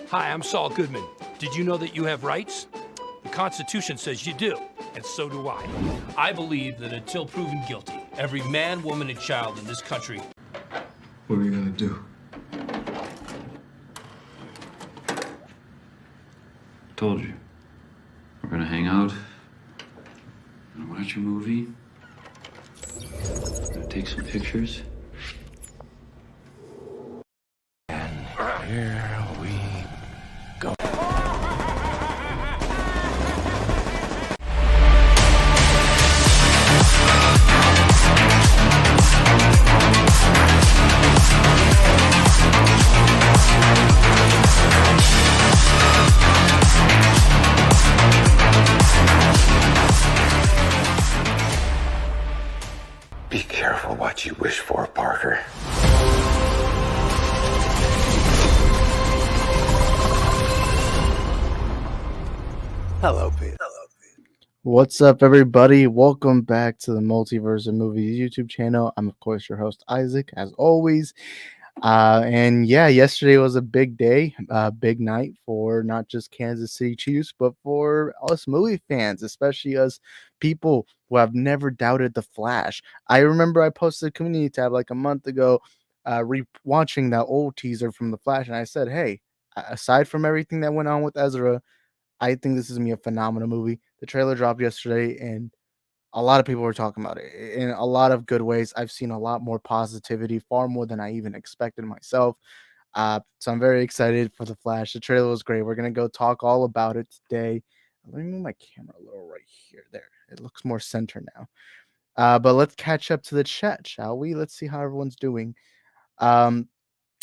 Hi, I'm Saul Goodman. Did you know that you have rights? The Constitution says you do, and so do I. I believe that until proven guilty, every man, woman, and child in this country... What are you gonna do? Told you. We're gonna hang out. Gonna watch a movie. Gonna take some pictures. And here we go. Be careful what you wish for, Parker. Hello, Pete. What's up, everybody? Welcome back to the Multiverse of Movies YouTube channel. I'm, of course, your host, Isaac, as always. And yeah, yesterday was a big day, big night for not just Kansas City Chiefs, but for us movie fans, especially us people who have never doubted the Flash. I remember I posted a community tab like a month ago, watching that old teaser from the Flash, and I said, hey, aside from everything that went on with Ezra, I think this is gonna be a phenomenal movie. The trailer dropped yesterday, and a lot of people were talking about it in a lot of good ways. I've seen a lot more positivity, far more than I even expected myself. So I'm very excited for The Flash. The trailer was great. We're gonna go talk all about it today. Let me move my camera a little right here. There, it looks more center now. But let's catch up to the chat, shall we? Let's see how everyone's doing. And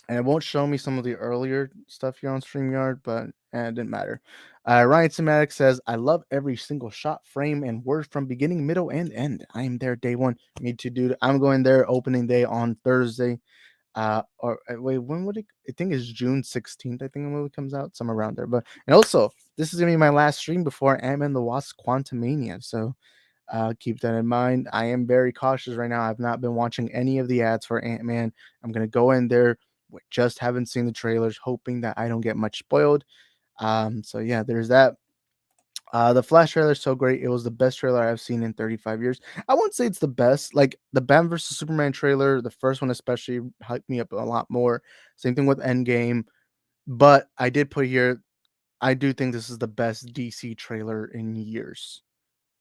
it won't show me some of the earlier stuff here on StreamYard, but it didn't matter. Ryan Somatic says, I love every single shot, frame, and word from beginning, middle, and end. I am there day one. Me too, dude. I'm going there opening day on Thursday. Wait, when would it? I think it's June 16th. I think the movie comes out, somewhere around there. But and also, this is gonna be my last stream before Ant-Man the Wasp: Quantumania. So keep that in mind. I am very cautious right now. I've not been watching any of the ads for Ant-Man. I'm gonna go in there. Just haven't seen the trailers, hoping that I don't get much spoiled. So yeah, there's that. The Flash trailer is so great. It was the best trailer I've seen in 35 years. I wouldn't say it's the best. Like the Batman vs Superman trailer, the first one especially hyped me up a lot more. Same thing with Endgame. But I did put here, I do think this is the best DC trailer in years.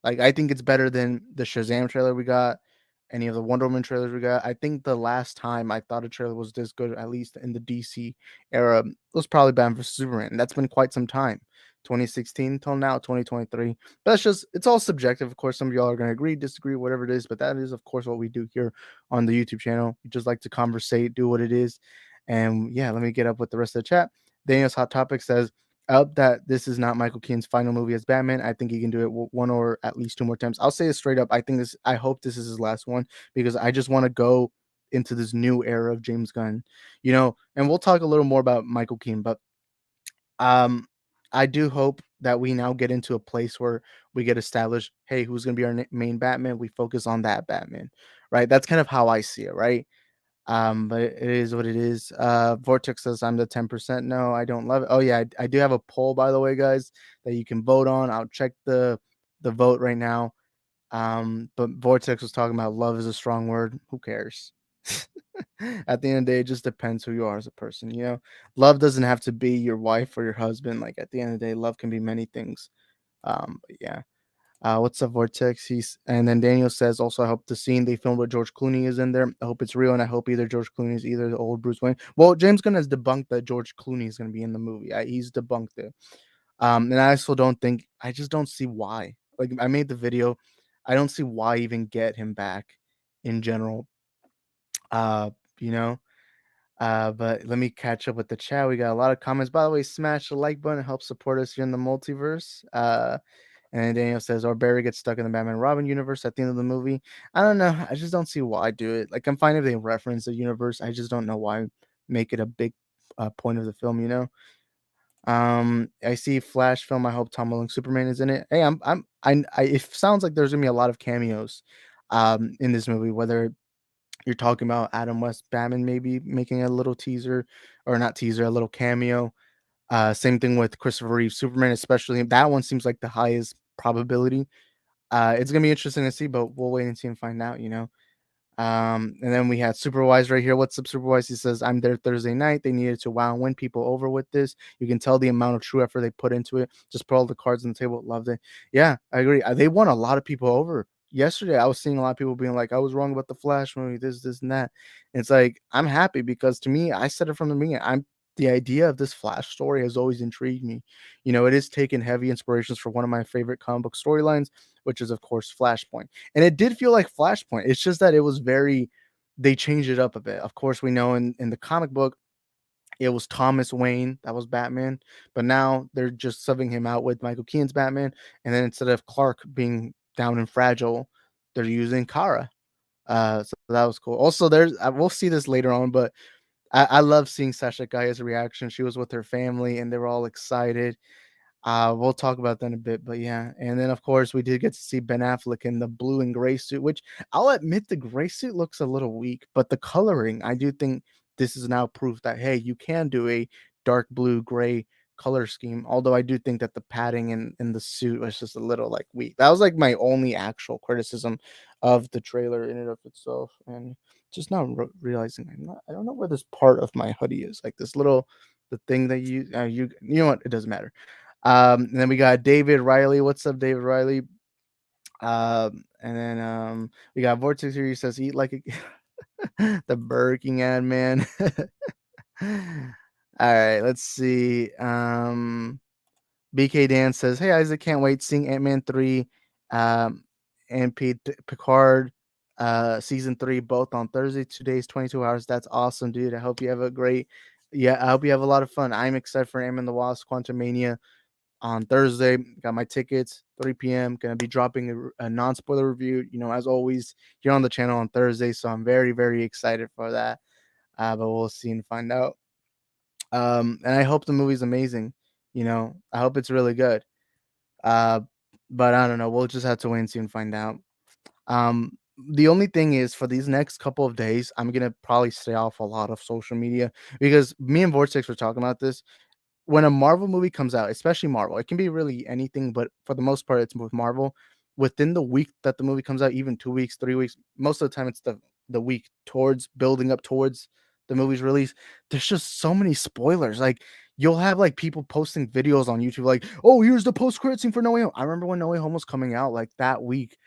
Like, I think it's better than the Shazam trailer we got, any of the Wonder Woman trailers we got. I think the last time I thought a trailer was this good, at least in the DC era, was probably Batman vs Superman. That's been quite some time, 2016 till now, 2023. But that's just, it's all subjective. Of course, some of y'all are going to agree, disagree, whatever it is. But that is, of course, what we do here on the YouTube channel. We just like to conversate, do what it is. And yeah, let me get up with the rest of the chat. Daniel's Hot Topic says, up that this is not Michael Keaton's final movie as Batman. I think he can do it one or at least two more times. I'll say it straight up. I hope this is his last one, because I just want to go into this new era of James Gunn, and we'll talk a little more about Michael Keaton, but I do hope that we now get into a place where we get established, hey, who's going to be our main Batman? We focus on that Batman, right? That's kind of how I see it, right? But it is what it is. Vortex says I'm the 10%. No, I don't love it. Oh yeah, I do have a poll, by the way, guys, that you can vote on. I'll check the vote right now. But Vortex was talking about love is a strong word. Who cares? At the end of the day, it just depends who you are as a person. Love doesn't have to be your wife or your husband. Like at the end of the day, love can be many things. But yeah. What's up, Vortex? And then Daniel says also, I hope the scene they filmed with George Clooney is in there. I hope it's real, and I hope either George Clooney is either the old Bruce Wayne. Well, James Gunn has debunked that George Clooney is going to be in the movie. He's debunked it. And I also don't think. I just don't see why. Like I made the video, I don't see why even get him back in general. Uh, you know. But let me catch up with the chat. We got a lot of comments. By the way, smash the like button. It helps support us here in the multiverse. And then Daniel says, or Barry gets stuck in the Batman and Robin universe at the end of the movie. I don't know. I just don't see why do it. Like, I'm fine if they reference the universe. I just don't know why make it a big point of the film. I see Flash film. I hope Tom Welling Superman is in it. Hey, it sounds like there's gonna be a lot of cameos in this movie, whether you're talking about Adam West Batman maybe making a little teaser, or not teaser, a little cameo. Same thing with Christopher Reeve Superman, especially that one seems like the highest probability. It's gonna be interesting to see, but we'll wait and see and find out. And then we had Superwise right here. What's up, Superwise? He says, I'm there Thursday night. They needed to wow and win people over with this. You can tell the amount of true effort they put into it. Just put all the cards on the table. Loved it. Yeah, I agree. They won a lot of people over. Yesterday, I was seeing a lot of people being like, I was wrong about the Flash movie, this, and that. And it's like, I'm happy because to me, I said it from the beginning. The idea of this Flash story has always intrigued me. It is taking heavy inspirations for one of my favorite comic book storylines, which is, of course, Flashpoint. And it did feel like Flashpoint. It's just that it was they changed it up a bit. Of course, we know in the comic book, it was Thomas Wayne that was Batman, but now they're just subbing him out with Michael Keaton's Batman. And then instead of Clark being down and fragile, they're using Kara. So that was cool. Also, we'll see this later on, but I love seeing Sasha Gaya's reaction. She was with her family and they were all excited. We'll talk about that in a bit, but yeah. And then, of course, we did get to see Ben Affleck in the blue and gray suit, which I'll admit the gray suit looks a little weak, but the coloring, I do think this is now proof that, hey, you can do a dark blue, gray color scheme. Although I do think that the padding in the suit was just a little like weak. That was like my only actual criticism of the trailer in and of itself. And just now realizing I don't know where this part of my hoodie is, like this little the thing that you know what, it doesn't matter. And then we got David Riley. What's up, David Riley? And then we got Vortex here. He says, "Eat like a the Burger King ad, man." All right, let's see. BK Dan says, "Hey Isaac, can't wait seeing Ant-Man 3, and Picard, season 3 both on Thursday. 2 days, 22 hours. That's awesome, dude. I hope you have a great. Yeah, I hope you have a lot of fun. I'm excited for Ant-Man the Wasp: Quantumania on Thursday. Got my tickets, 3 p.m. Gonna be dropping a non-spoiler review, as always, here on the channel on Thursday. So I'm very, very excited for that. But we'll see and find out. And I hope the movie's amazing. I hope it's really good. But I don't know. We'll just have to wait and see and find out. The only thing is, for these next couple of days, I'm gonna probably stay off a lot of social media because me and Vortex were talking about this. When a Marvel movie comes out, especially Marvel, it can be really anything, but for the most part, it's with Marvel. Within the week that the movie comes out, even 2 weeks, 3 weeks, most of the time it's the week towards building up towards the movie's release. There's just so many spoilers. Like you'll have like people posting videos on YouTube, like, "Oh, here's the post-credit scene for No Way Home." I remember when No Way Home was coming out, like that week.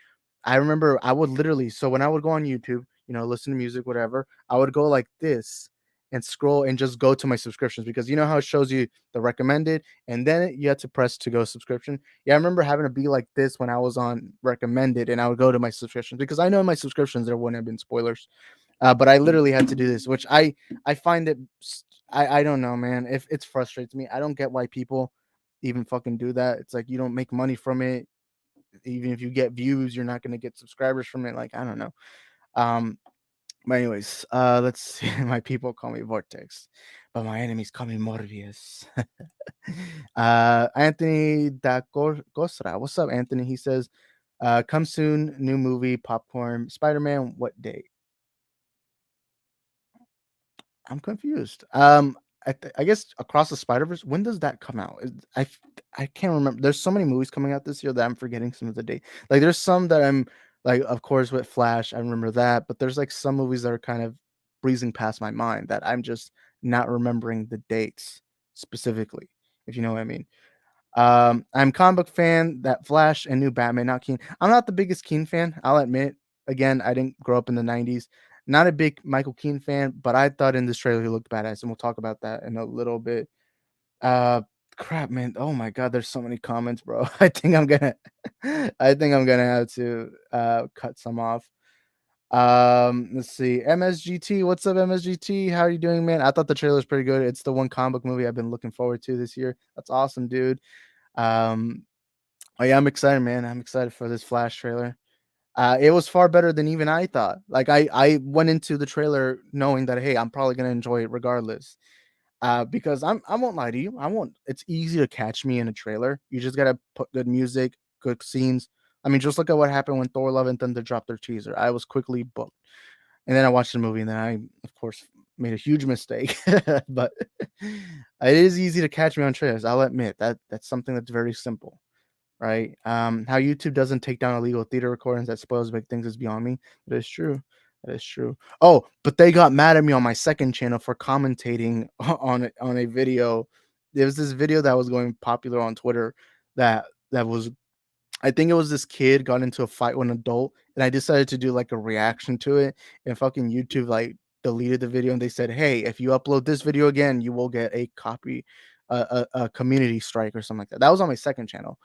I remember I would literally, so when I would go on YouTube, listen to music, whatever, I would go like this and scroll and just go to my subscriptions because you know how it shows you the recommended and then you had to press to go subscription. Yeah, I remember having to be like this when I was on recommended and I would go to my subscriptions because I know in my subscriptions there wouldn't have been spoilers. But I literally had to do this, which I find it, I don't know, man. If it frustrates me, I don't get why people even fucking do that. It's like you don't make money from it. Even if you get views, you're not going to get subscribers from it. Like, I don't know. Um, But anyways, let's see. My people call me Vortex, but my enemies call me Morbius. Anthony da Cosra. What's up, Anthony? He says, come soon, new movie, popcorn, Spider-Man, what day? I'm confused. I guess Across the Spider-Verse, when does that come out? I can't remember. There's so many movies coming out this year that I'm forgetting some of the date. Like there's some that I'm like, of course, with Flash, I remember that, but there's like some movies that are kind of breezing past my mind that I'm just not remembering the dates specifically, if you know what I mean. I'm comic book fan, that Flash and new Batman, not keen. I'm not the biggest Keen fan, I'll admit. Again, I didn't grow up in the 90s. Not a big Michael Keaton fan, but I thought in this trailer he looked badass, and we'll talk about that in a little bit. Uh Crap, man. Oh my god, there's so many comments, bro. I think I'm gonna have to cut some off. Let's see. MSGT, what's up, MSGT? How are you doing, man? I thought the trailer was pretty good. It's the one comic book movie I've been looking forward to this year. That's awesome, dude. Um, oh yeah, I'm excited, man. I'm excited for this Flash trailer. It was far better than even I thought. Like I went into the trailer knowing that hey, I'm probably gonna enjoy it regardless. Because I won't lie to you. I won't. It's easy to catch me in a trailer. You just gotta put good music, good scenes. I mean, just look at what happened when Thor: Love and Thunder dropped their teaser. I was quickly booked, and then I watched the movie, and then I, of course, made a huge mistake. But it is easy to catch me on trailers. I'll admit that that's something that's very simple, right? How YouTube doesn't take down illegal theater recordings that spoils big things is beyond me. That is true. That is true. Oh, but they got mad at me on my second channel for commentating on a video. There was this video that was going popular on Twitter that was, I think it was this kid got into a fight with an adult, and I decided to do like a reaction to it, and fucking YouTube like deleted the video, and they said, "Hey, if you upload this video again, you will get a copy, a community strike or something like that." That was on my second channel.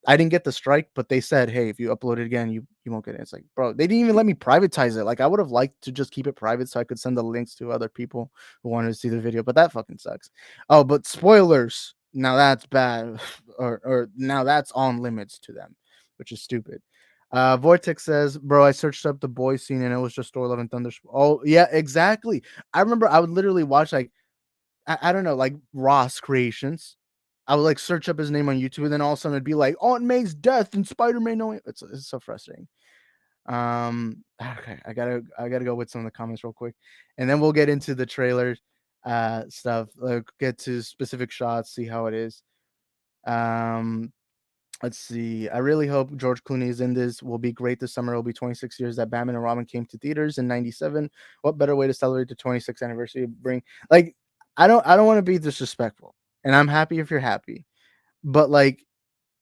I didn't get the strike, but they said, "Hey, if you upload it again, you won't get it." It's like, bro, they didn't even let me privatize it. Like, I would have liked to just keep it private so I could send the links to other people who wanted to see the video, but that fucking sucks. Oh, but spoilers. Now that's bad, or now that's on limits to them, which is stupid. Vortex says, "Bro, I searched up the boy scene and it was just Thor: Love and Thunder." Oh yeah, exactly. I remember I would literally watch like I don't know, like Ross Creations. I would like search up his name on YouTube, and then all of a sudden it'd be like Aunt May's death and Spider-Man. No, it's so frustrating. Okay, I gotta go with some of the comments real quick, and then we'll get into the trailer stuff. Like get to specific shots, see how it is. Um, Let's see. I really hope George Clooney is in this. Will be great this summer. It'll be 26 years that Batman and Robin came to theaters in '97. What better way to celebrate the 26th anniversary? Bring like I don't want to be disrespectful, and I'm happy if you're happy, but like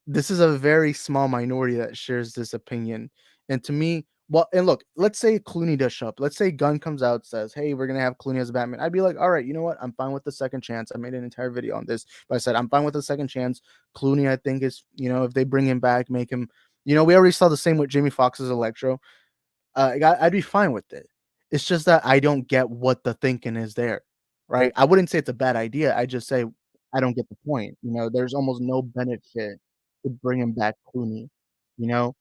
this is a very small minority that shares this opinion. And to me, well, and look, let's say Clooney does show up. Let's say Gunn comes out, says, "Hey, we're gonna have Clooney as Batman." I'd be like, "All right, you know what? I'm fine with the second chance." I made an entire video on this, but I said I'm fine with the second chance. Clooney, I think is, if they bring him back, make him, we already saw the same with Jamie Foxx's Electro. I'd be fine with it. It's just that I don't get what the thinking is there, right? I wouldn't say it's a bad idea. I just say I don't get the point. There's almost no benefit to bring him back Clooney, you know.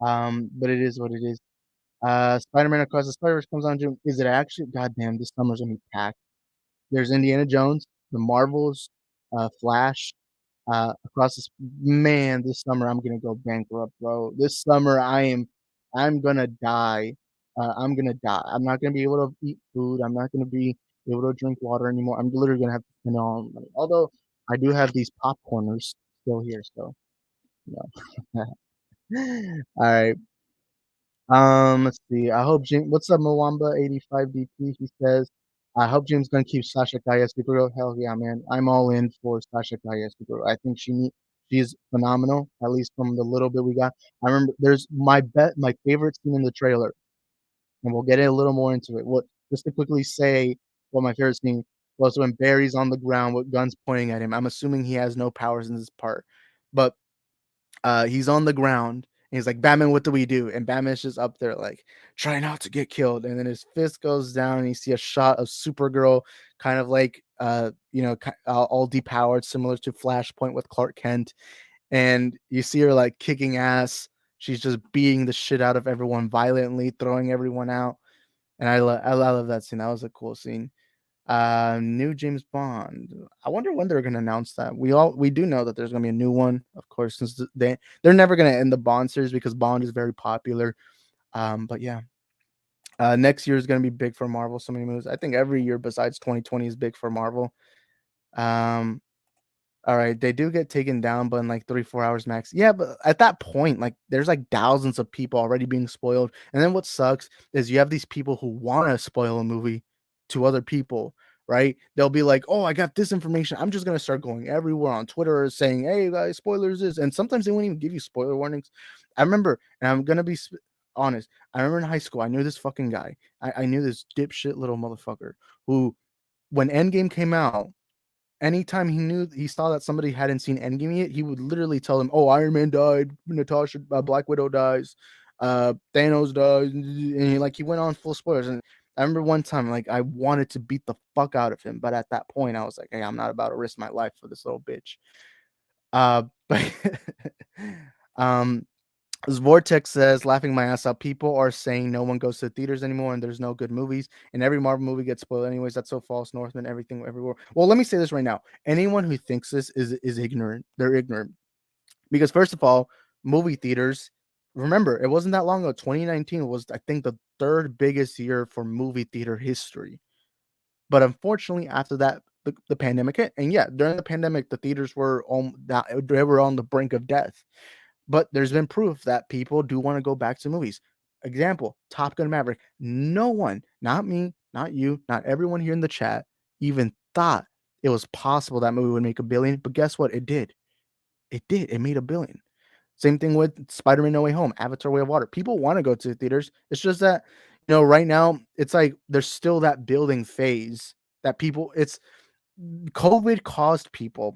But it is what it is. Spider-Man Across the Spider-Verse comes on June. Is it actually? Goddamn, this summer's gonna be packed. There's Indiana Jones, The Marvels, Flash, across this man, this summer I'm gonna go bankrupt, bro. This summer I'm gonna die. I'm gonna die. I'm not gonna be able to eat food. I'm not gonna be able to drink water anymore. I'm literally gonna have to spend all my money. Although I do have these popcorners still here, so no. All right. Let's see. I hope James. What's up, Mwamba 85 DP? He says, I hope James gonna keep Sasha Kaya Supergirl. Hell yeah, man. I'm all in for Sasha Kaya Supergirl. I think she's phenomenal, at least from the little bit we got. I remember there's my favorite scene in the trailer, and we'll get a little more into it. What Just to quickly say what my favorite scene was when Barry's on the ground with guns pointing at him. I'm assuming he has no powers in this part, but he's on the ground and he's like, "Batman, what do we do?" And Batman's just up there like, "Try not to get killed." And then his fist goes down and you see a shot of Supergirl kind of like all depowered, similar to Flashpoint with Clark Kent. And you see her like kicking ass. She's just beating the shit out of everyone violently, throwing everyone out. And I love that scene. That was a cool scene. New James Bond. I wonder when they're gonna announce that. We do know that there's gonna be a new one, of course, since they're never gonna end the Bond series because Bond is very popular. But yeah, next year is gonna be big for Marvel. So many movies. I think every year besides 2020 is big for Marvel. Um, all right, they do get taken down, but in like 3-4 hours max. Yeah, but at that point, like there's like thousands of people already being spoiled. And then what sucks is you have these people who want to spoil a movie to other people, right? They'll be like, "Oh, I got this information. I'm just gonna start going everywhere on Twitter saying, hey guys, spoilers this." And sometimes they won't even give you spoiler warnings. I remember, and I'm gonna be honest. I remember in high school, I knew this fucking guy. I knew this dipshit little motherfucker who, when Endgame came out, anytime he saw that somebody hadn't seen Endgame yet, he would literally tell them, "Oh, Iron Man died, Natasha, Black Widow dies, Thanos dies," and he went on full spoilers. And I remember one time, like I wanted to beat the fuck out of him, but at that point, I was like, "Hey, I'm not about to risk my life for this little bitch." But um, as Vortex says, laughing my ass out. People are saying no one goes to the theaters anymore and there's no good movies. And every Marvel movie gets spoiled anyways. That's so false. Northman, everything, everywhere. Well, let me say this right now. Anyone who thinks this is ignorant. They're ignorant. Because first of all, movie theaters, remember, it wasn't that long ago. 2019 was, I think, the third biggest year for movie theater history. But unfortunately, after that, the pandemic hit. And yeah, during the pandemic, the theaters were they were on the brink of death. But there's been proof that people do want to go back to movies. Example, Top Gun Maverick. No one, not me, not you, not everyone here in the chat, even thought it was possible that movie would make 1 billion. But guess what? It did. It did. It made 1 billion. Same thing with Spider-Man No Way Home, Avatar Way of Water. People want to go to the theaters. It's just that, right now, it's like there's still that building phase that it's COVID caused people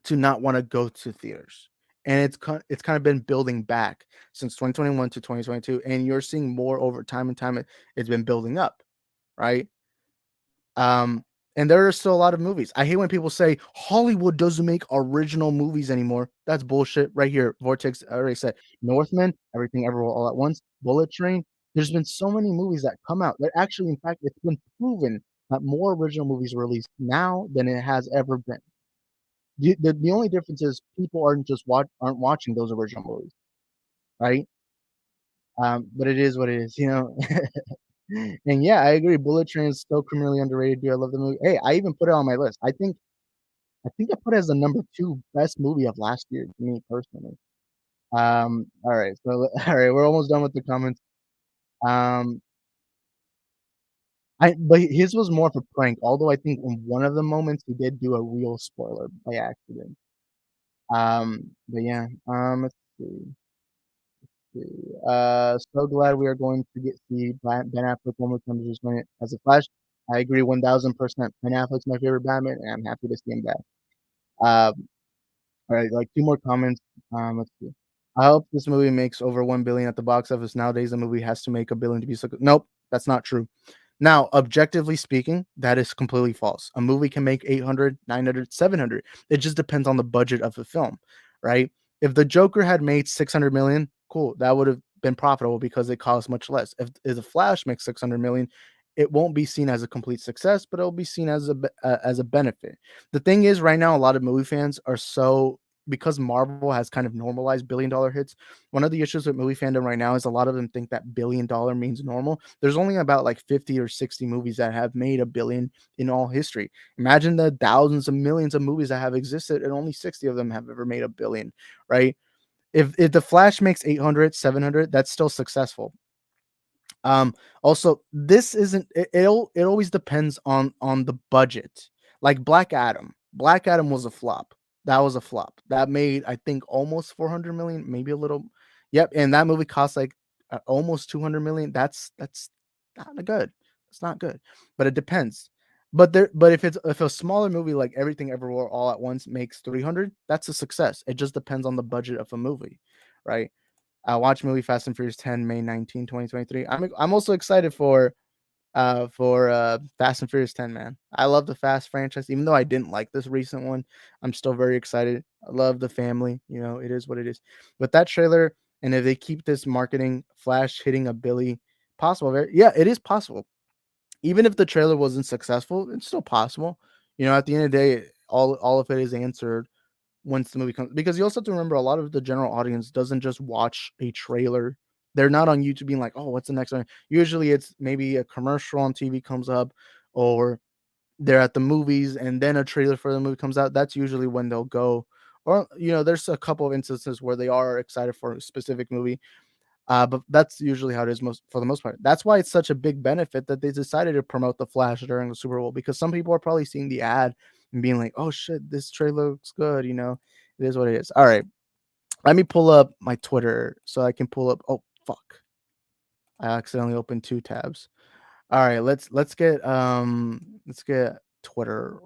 to not want to go to theaters. And it's kind of been building back since 2021 to 2022, and you're seeing more over time and time. It's been building up, right? Um, and there are still a lot of movies. I hate when people say Hollywood doesn't make original movies anymore. That's bullshit. Right here, Vortex already said Northman, Everything Everywhere All at Once, Bullet Train. There's been so many movies that come out. That actually, in fact, it's been proven that more original movies are released now than it has ever been. The only difference is people aren't watching those original movies, right? But it is what it is. And yeah, I agree. Bullet Train is so criminally underrated, dude. I love the movie. Hey, I even put it on my list. I think I put it as the number 2 best movie of last year to me personally. All right, so all right, we're almost done with the comments. Um, but his was more of a prank, although I think in one of the moments he did do a real spoiler by accident. But yeah, let's see. So glad we are going to get see Ben Affleck one more time just win it as a Flash. I agree 1000%. Ben Affleck's my favorite Batman, and I'm happy to see him back. Um, all right, like 2 more comments. Let's see. I hope this movie makes over 1 billion at the box office. Nowadays, a movie has to make 1 billion to be so good. Nope, that's not true. Now, objectively speaking, that is completely false. A movie can make 800, 900, 700. It just depends on the budget of the film, right? If the Joker had made 600 million, cool, that would have been profitable because it costs much less. If the Flash makes 600 million, it won't be seen as a complete success, but it'll be seen as a benefit. The thing is, right now, a lot of movie fans are so because Marvel has kind of normalized $1 billion hits. One of the issues with movie fandom right now is a lot of them think that $1 billion means normal. There's only about like 50 or 60 movies that have made 1 billion in all history. Imagine the thousands of millions of movies that have existed, and only 60 of them have ever made 1 billion, right? If the Flash makes 800, 700, that's still successful. Also, this isn't it always depends on the budget. Like Black Adam. Black Adam was a flop. That was a flop. That made, I think, almost 400 million, maybe a little. Yep, and that movie cost like almost 200 million. That's not good. It's not good. But it depends. But if a smaller movie like Everything Everywhere All at Once makes 300, that's a success. It just depends on the budget of a movie, right? Watch movie Fast and Furious 10, May 19, 2023. I'm also excited for Fast and Furious 10, man. I love the Fast franchise, even though I didn't like this recent one. I'm still very excited. I love the family. It is what it is. With that trailer, and if they keep this marketing, Flash hitting Possible. Yeah, it is possible. Even if the trailer wasn't successful, it's still possible. At the end of the day, all of it is answered once the movie comes, because you also have to remember a lot of the general audience doesn't just watch a trailer. They're not on YouTube being like, oh, what's the next one? Usually it's maybe a commercial on TV comes up, or they're at the movies and then a trailer for the movie comes out. That's usually when they'll go. Or there's a couple of instances where they are excited for a specific movie. But that's usually how it is for the most part. That's why it's such a big benefit that they decided to promote the Flash during the Super Bowl, because some people are probably seeing the ad and being like, "Oh shit, this trailer looks good." It is what it is. All right, let me pull up my Twitter so I can pull up. Oh fuck, I accidentally opened two tabs. All right, let's get Twitter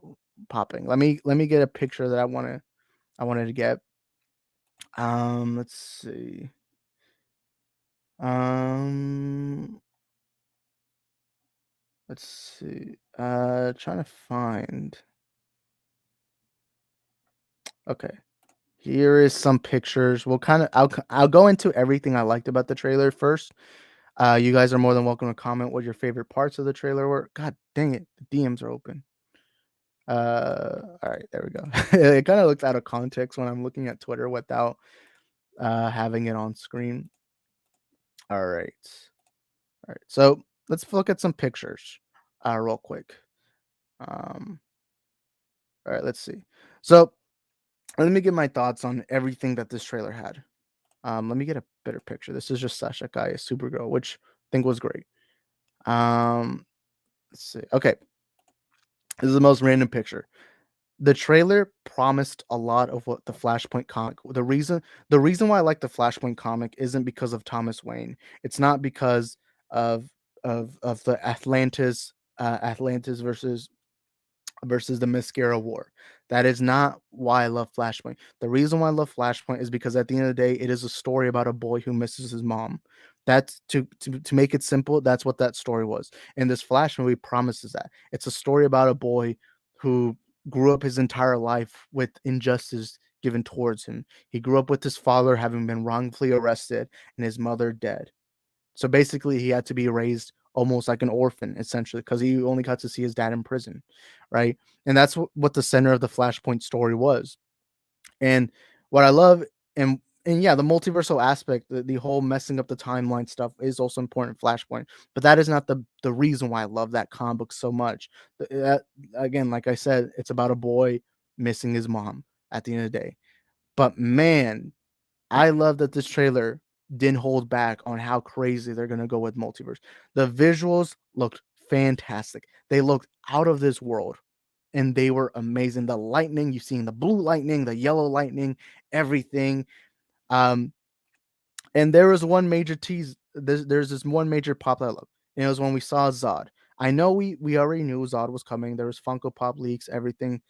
popping. Let me get a picture that I wanted to get. Let's see. Um, let's see. Trying to find. Okay, here is some pictures. I'll go into everything I liked about the trailer first. You guys are more than welcome to comment what your favorite parts of the trailer were. God dang it, the DMs are open. All right, there we go. It kind of looks out of context when I'm looking at Twitter without having it on screen. All right. All right. So let's look at some pictures real quick. All right, let's see. So let me get my thoughts on everything that this trailer had. Let me get a better picture. This is just Sasha Kai, Supergirl, which I think was great. Let's see. Okay. This is the most random picture. The trailer promised a lot of what the Flashpoint comic. The reason why I like the Flashpoint comic isn't because of Thomas Wayne. It's not because of the Atlantis versus the Mascara War. That is not why I love Flashpoint. The reason why I love Flashpoint is because at the end of the day, it is a story about a boy who misses his mom. That's to make it simple. That's what that story was. And this Flash movie promises that it's a story about a boy who grew up his entire life with injustice given towards him. He grew up with his father having been wrongfully arrested and his mother dead. So basically, he had to be raised almost like an orphan, essentially, because he only got to see his dad in prison, right? And that's what the center of the Flashpoint story was. And what I love, and yeah, the multiversal aspect, the whole messing up the timeline stuff is also important in Flashpoint. But that is not the reason why I love that comic book so much. Again, like I said, it's about a boy missing his mom at the end of the day. But man, I love that this trailer didn't hold back on how crazy they're going to go with multiverse. The visuals looked fantastic. They looked out of this world and they were amazing. The lightning, you've seen the blue lightning, the yellow lightning, everything. Um, and there was one major tease. There's this one major pop that I love. And it was when we saw Zod. I know we already knew Zod was coming. There was Funko Pop leaks, everything.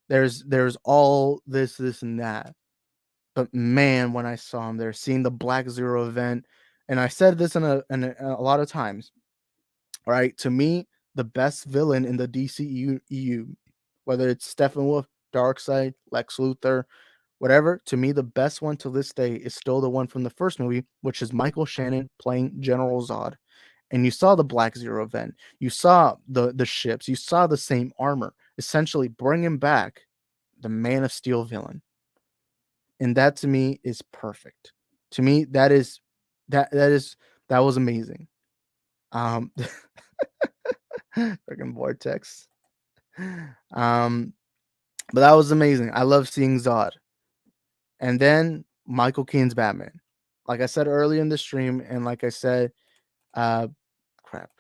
There's all this and that. But man, when I saw him there, seeing the Black Zero event, and I said this in a lot of times, right? To me, the best villain in the DCEU, whether it's Steppenwolf, Darkseid, Lex Luthor, whatever, to me, the best one to this day is still the one from the first movie, which is Michael Shannon playing General Zod. And you saw the Black Zero event, you saw the ships, you saw the same armor, essentially bringing back the Man of Steel villain. And that to me is perfect. To me, that was amazing. Um Freaking vortex. But that was amazing. I love seeing Zod. And then Michael Keaton's Batman. Like I said earlier in the stream, and like I said, crap.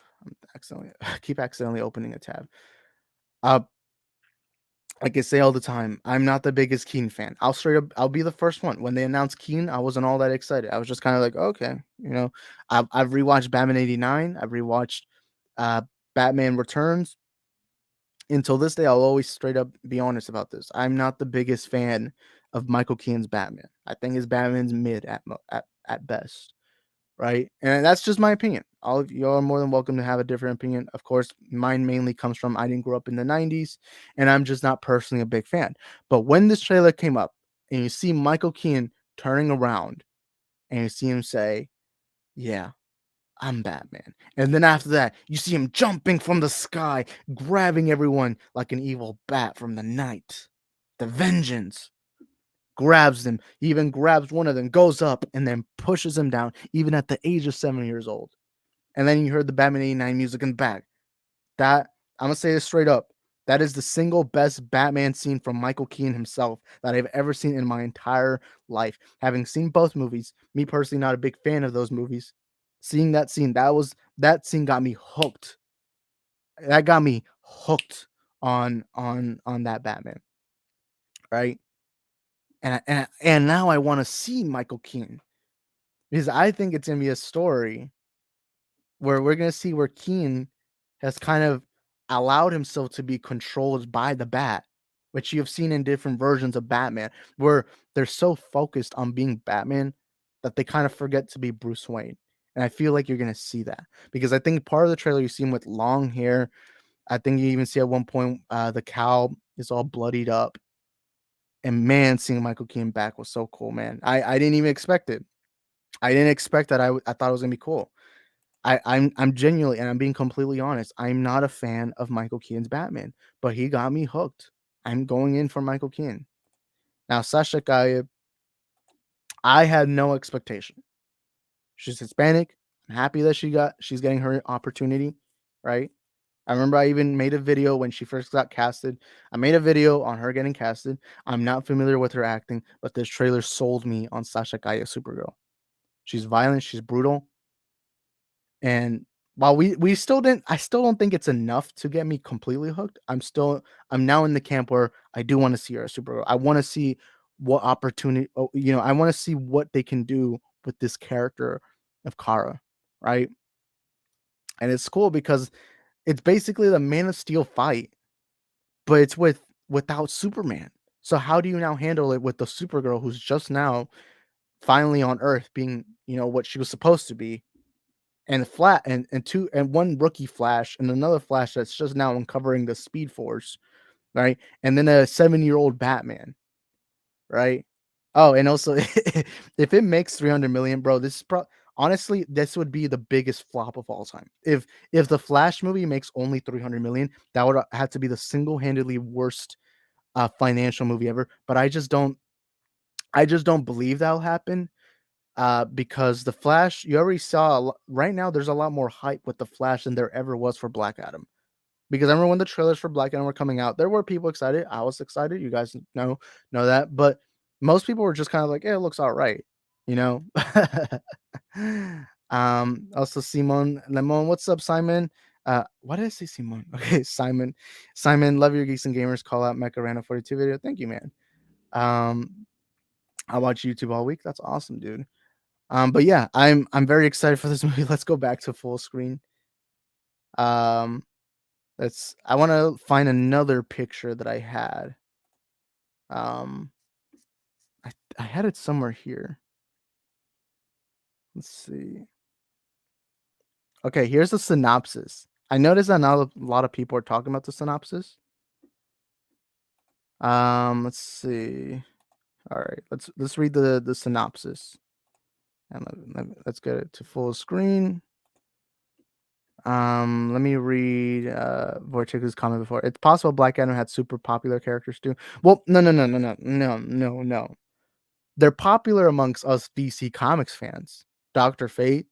I keep accidentally opening a tab. Uh like I say all the time, I'm not the biggest Keaton fan. I'll be the first one. When they announced Keaton, I wasn't all that excited. I was just kind of like, okay, I've rewatched Batman 89. I've rewatched uh, Batman Returns. Until this day, I'll always straight up be honest about this. I'm not the biggest fan of Michael Keaton's Batman. I think his Batman's mid at best, right? And that's just my opinion. All of you are more than welcome to have a different opinion. Of course, mine mainly comes from I didn't grow up in the 90s, and I'm just not personally a big fan. But when this trailer came up and you see Michael Keaton turning around and you see him say, yeah, I'm Batman. And then after that, you see him jumping from the sky, grabbing everyone like an evil bat from the night. The vengeance grabs them. He even grabs one of them, goes up, and then pushes him down, even at the age of 7 years old. And then you heard the Batman 89 music in the back. That, I'm going to say this straight up. That is the single best Batman scene from Michael Keaton himself that I've ever seen in my entire life. Having seen both movies, me personally not a big fan of those movies. Seeing that scene, that scene got me hooked. That got me hooked on that Batman, right? And now I want to see Michael Keaton because I think it's gonna be a story where we're gonna see where Keaton has kind of allowed himself to be controlled by the Bat, which you have seen in different versions of Batman, where they're so focused on being Batman that they kind of forget to be Bruce Wayne. And I feel like you're gonna see that because I think part of the trailer you see him with long hair. I think you even see at one point the cow is all bloodied up. And man, seeing Michael Keaton back was so cool, man. I didn't even expect it. I didn't expect that. I thought it was gonna be cool. I'm genuinely, and I'm being completely honest. I'm not a fan of Michael Keaton's Batman, but he got me hooked. I'm going in for Michael Keaton. Now, Sasha Calle, I had no expectation. She's Hispanic. I'm happy that she's getting her opportunity, right? I remember I even made a video when she first got casted. I made a video on her getting casted. I'm not familiar with her acting, but this trailer sold me on Sasha Calle Supergirl. She's violent, she's brutal, and while we still didn't, I still don't think it's enough to get me completely hooked. I'm now in the camp where I do want to see her as Supergirl. I want to see what opportunity, I want to see what they can do with this character of Kara, right? And it's cool because it's basically the Man of Steel fight, but it's without Superman. So how do you now handle it with the Supergirl who's just now finally on Earth being, what she was supposed to be, and flat and one rookie Flash and another Flash that's just now uncovering the Speed Force, right? And then a 7-year-old Batman, right? Oh, and also if it makes 300 million, bro, honestly, this would be the biggest flop of all time. If the Flash movie makes only 300 million, that would have to be the single-handedly worst financial movie ever. But I just don't believe that'll happen. Because the Flash, you already saw right now. There's a lot more hype with the Flash than there ever was for Black Adam. Because I remember when the trailers for Black Adam were coming out, there were people excited. I was excited. You guys know that, but most people were just kind of like, "Yeah, it looks all right," you know. Also Simon Lemon, what's up, Simon? Why did I say Simon? Okay, Simon, love your Geeks and Gamers call out Mecha 42 video. Thank you, man. I watch YouTube all week. That's awesome, dude. But yeah, I'm very excited for this movie. Let's go back to full screen. Um, I want to find another picture that I had. Um, I had it somewhere here. Let's see. Okay, here's the synopsis. I noticed that now a lot of people are talking about the synopsis. Let's see. All right, let's read the synopsis, and let's get it to full screen. Let me read Vorchik's comment before. It's possible Black Adam had super popular characters too. Well, no. They're popular amongst us DC Comics fans. Dr. Fate,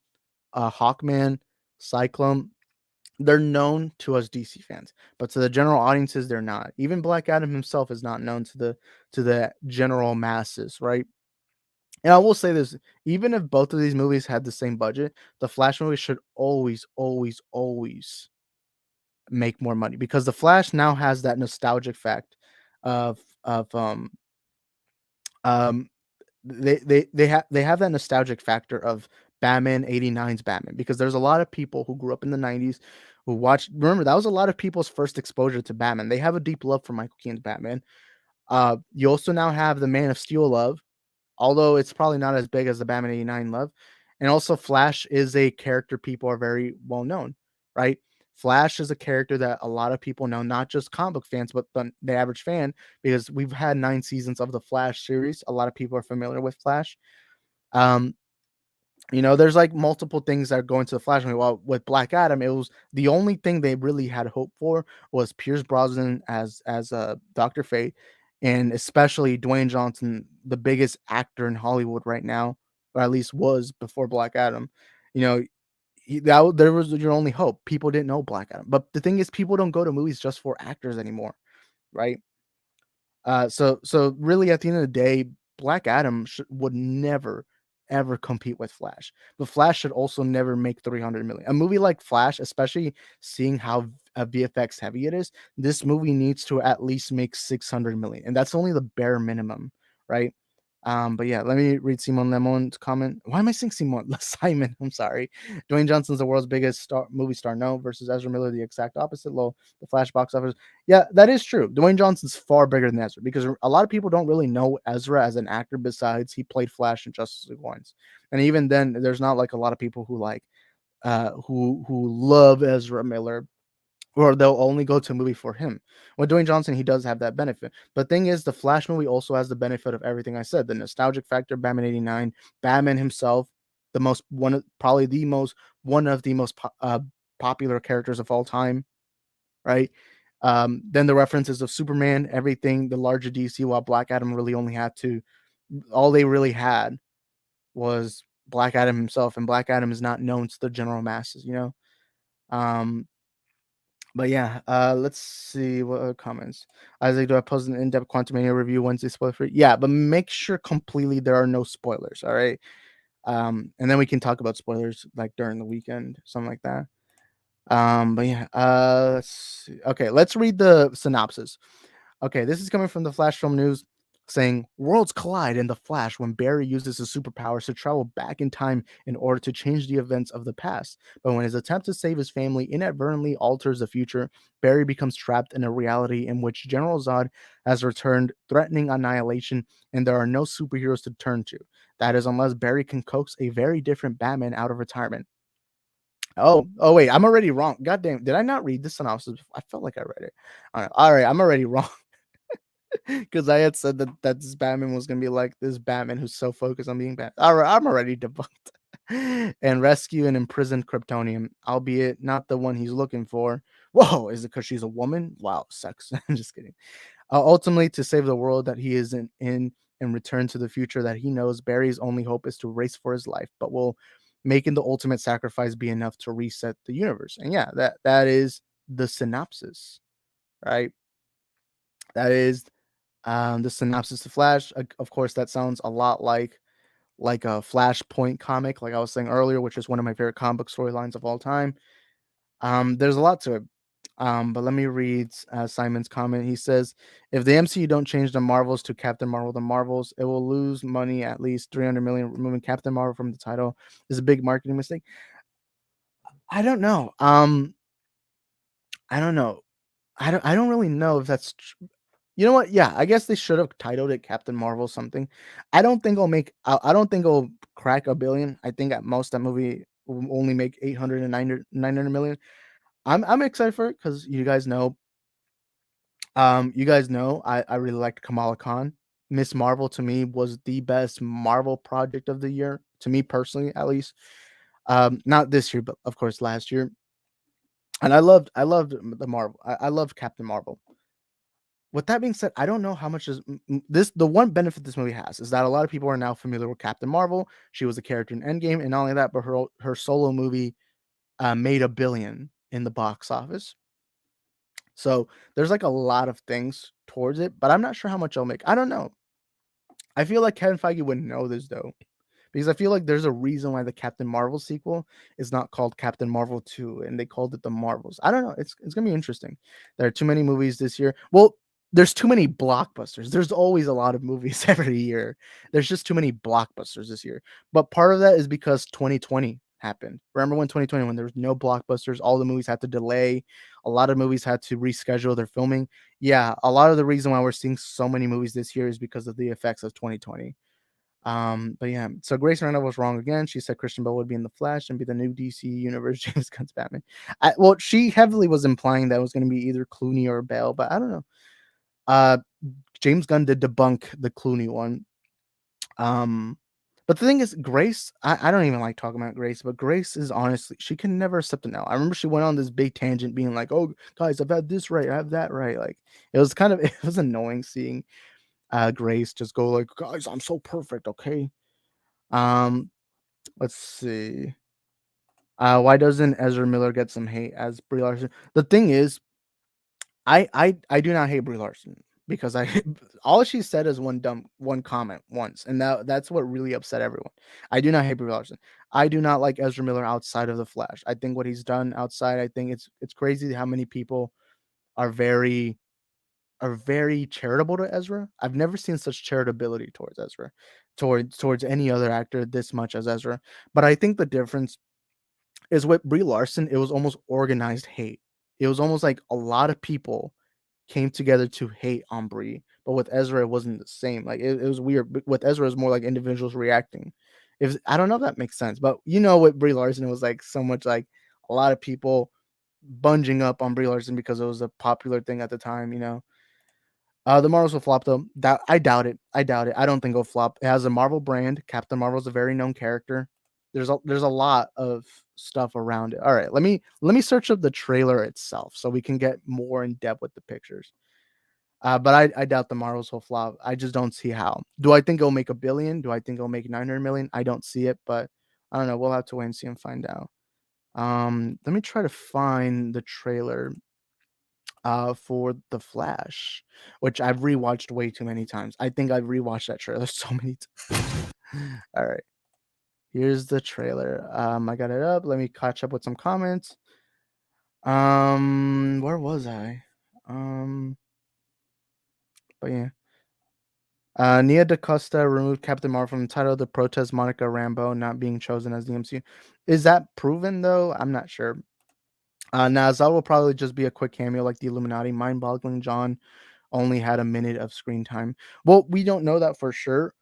Hawkman, Cyclone. They're known to us DC fans, but to the general audiences, they're not. Even Black Adam himself is not known to the general masses, right? And I will say this, even if both of these movies had the same budget, the Flash movie should always, always, always make more money because the Flash now has that nostalgic fact of um they have that nostalgic factor of Batman 89's Batman because there's a lot of people who grew up in the 90s who watched. Remember, that was a lot of people's first exposure to Batman. They have a deep love for Michael Keaton's Batman. You also now have the Man of Steel love, although it's probably not as big as the Batman 89 love. And also Flash is a character people are very well known, right? Flash is a character that a lot of people know, not just comic book fans, but the average fan, because we've had 9 seasons of the Flash series. A lot of people are familiar with Flash. Um, There's like multiple things that are going to the Flash movie. Well, with Black Adam, it was the only thing they really had hope for was Pierce Brosnan as Dr. Fate, and especially Dwayne Johnson, the biggest actor in Hollywood right now, or at least was before Black Adam. You know, there was your only hope. People didn't know Black Adam, but the thing is, people don't go to movies just for actors anymore, right? So really, at the end of the day, Black Adam would never ever compete with Flash. But Flash should also never make 300 million. A movie like Flash, especially seeing how VFX heavy it is, this movie needs to at least make 600 million, and that's only the bare minimum, right? But yeah, let me read Simon Lemon's comment. Why am I saying Simon? Simon, I'm sorry. Dwayne Johnson's the world's biggest movie star. No, versus Ezra Miller, the exact opposite. Low, the Flash box office. Yeah, that is true. Dwayne Johnson's far bigger than Ezra because a lot of people don't really know Ezra as an actor besides he played Flash in Justice League Ones. And even then, there's not like a lot of people who who love Ezra Miller or they'll only go to a movie for him. With Dwayne Johnson, he does have that benefit. But the thing is, the Flash movie also has the benefit of everything I said: the nostalgic factor, Batman '89, Batman himself, probably the most one of the most popular characters of all time, right? Then the references of Superman, everything, the larger DC, while Black Adam really only had all they really had was Black Adam himself, and Black Adam is not known to the general masses. Um, but yeah, let's see what other comments. Isaac, do I post an in-depth Quantumania review Wednesday spoiler free? Yeah, but make sure completely there are no spoilers, all right? And then we can talk about spoilers like during the weekend, something like that. But yeah, let's see. Okay, let's read the synopsis. Okay, this is coming from the Flash Film News saying worlds collide in the Flash when Barry uses his superpowers to travel back in time in order to change the events of the past. But when his attempt to save his family inadvertently alters the future, Barry becomes trapped in a reality in which General Zod has returned, threatening annihilation, and there are no superheroes to turn to. That is, unless Barry can coax a very different Batman out of retirement. Oh wait, I'm already wrong. God damn, did I not read the synopsis? I felt like I read it. All right, I'm already wrong because I had said that this Batman was gonna be like this Batman who's so focused on being Batman. All right, I'm already debunked. And rescue an imprisoned Kryptonian, albeit not the one he's looking for. Whoa, is it because she's a woman? Wow, sex. I'm just kidding. Ultimately, to save the world that he isn't in and return to the future that he knows, Barry's only hope is to race for his life, but will making the ultimate sacrifice be enough to reset the universe? And yeah, that is the synopsis, right? That is the synopsis of Flash. Of course, that sounds a lot like a Flashpoint comic, like I was saying earlier, which is one of my favorite comic book storylines of all time. There's a lot to it. But let me read Simon's comment. He says, if the MCU don't change the Marvels to Captain Marvel, the Marvels, it will lose money at least 300 million. Removing Captain Marvel from the title is a big marketing mistake. I don't know. I don't know. I don't really know if that's you know what? Yeah, I guess they should have titled it Captain Marvel something. I don't think I don't think it'll crack a billion. I think at most that movie will only make 800 and 900 million. I'm excited for it because you guys know I really liked Kamala Khan. Miss Marvel to me was the best Marvel project of the year, to me personally at least. Not this year, but of course last year. And I loved the Marvel. I loved Captain Marvel. With that being said, I don't know how much is this. The one benefit this movie has is that a lot of people are now familiar with Captain Marvel. She was a character in Endgame, and not only that, but her solo movie made a billion in the box office. So there's like a lot of things towards it, but I'm not sure how much I'll make. I don't know. I feel like Kevin Feige would know this though, because I feel like there's a reason why the Captain Marvel sequel is not called Captain Marvel 2 and they called it the Marvels. I don't know. It's gonna be interesting. There are too many movies this year. Well, there's too many blockbusters. There's always a lot of movies every year. There's just too many blockbusters this year. But part of that is because 2020 happened. Remember when 2020, when there was no blockbusters, all the movies had to delay, a lot of movies had to reschedule their filming. Yeah, a lot of the reason why we're seeing so many movies this year is because of the effects of 2020. But yeah, so Grace Randall was wrong again. She said Christian Bale would be in the Flash and be the new DC Universe James Gunn's Batman. Well, she heavily was implying that it was going to be either Clooney or Bale, but I don't know. Uh, James Gunn did debunk the Clooney one. Um, But the thing is, Grace, I don't even like talking about Grace, but Grace is honestly, she can never accept a no. I remember she went on this big tangent being like, "Oh, guys, I've had this right, I have that right." Like, it was kind of it was annoying seeing Grace just go like, "Guys, I'm so perfect, okay?" Um, let's see. Why doesn't Ezra Miller get some hate as Brie Larson? The thing is, I do not hate Brie Larson because I all she said is one comment once, and that's what really upset everyone. I do not hate Brie Larson. I do not like Ezra Miller outside of the Flash. I think what he's done outside, I think it's crazy how many people are very charitable to Ezra. I've never seen such charitability towards Ezra, towards any other actor this much as Ezra. But I think the difference is with Brie Larson, it was almost organized hate. It was almost like a lot of people came together to hate on Brie, but with Ezra, it wasn't the same. Like it was weird. But with Ezra, it was more like individuals reacting. If I don't know if that makes sense, but with Brie Larson, it was like so much like a lot of people bunging up on Brie Larson because it was a popular thing at the time. The Marvels will flop though. That I doubt it. I doubt it. I don't think it'll flop. It has a Marvel brand. Captain Marvel's a very known character. There's a lot of stuff around it. All right, let me search up the trailer itself so we can get more in depth with the pictures. But I doubt the Marvels will flop. I just don't see how. Do I think it'll make 1 billion? Do I think it'll make 900 million? I don't see it, but I don't know. We'll have to wait and see and find out. Let me try to find the trailer for The Flash, which I've rewatched way too many times. I think I've rewatched that trailer so many times. All right, here's the trailer. I got it up. Let me catch up with some comments. Where was I? But yeah. Nia DaCosta removed Captain Marvel from the title to protest Monica Rambeau not being chosen as the MCU. Is that proven though? I'm not sure. Nazal will probably just be a quick cameo like the Illuminati. Mind-boggling. John only had a minute of screen time. Well, we don't know that for sure.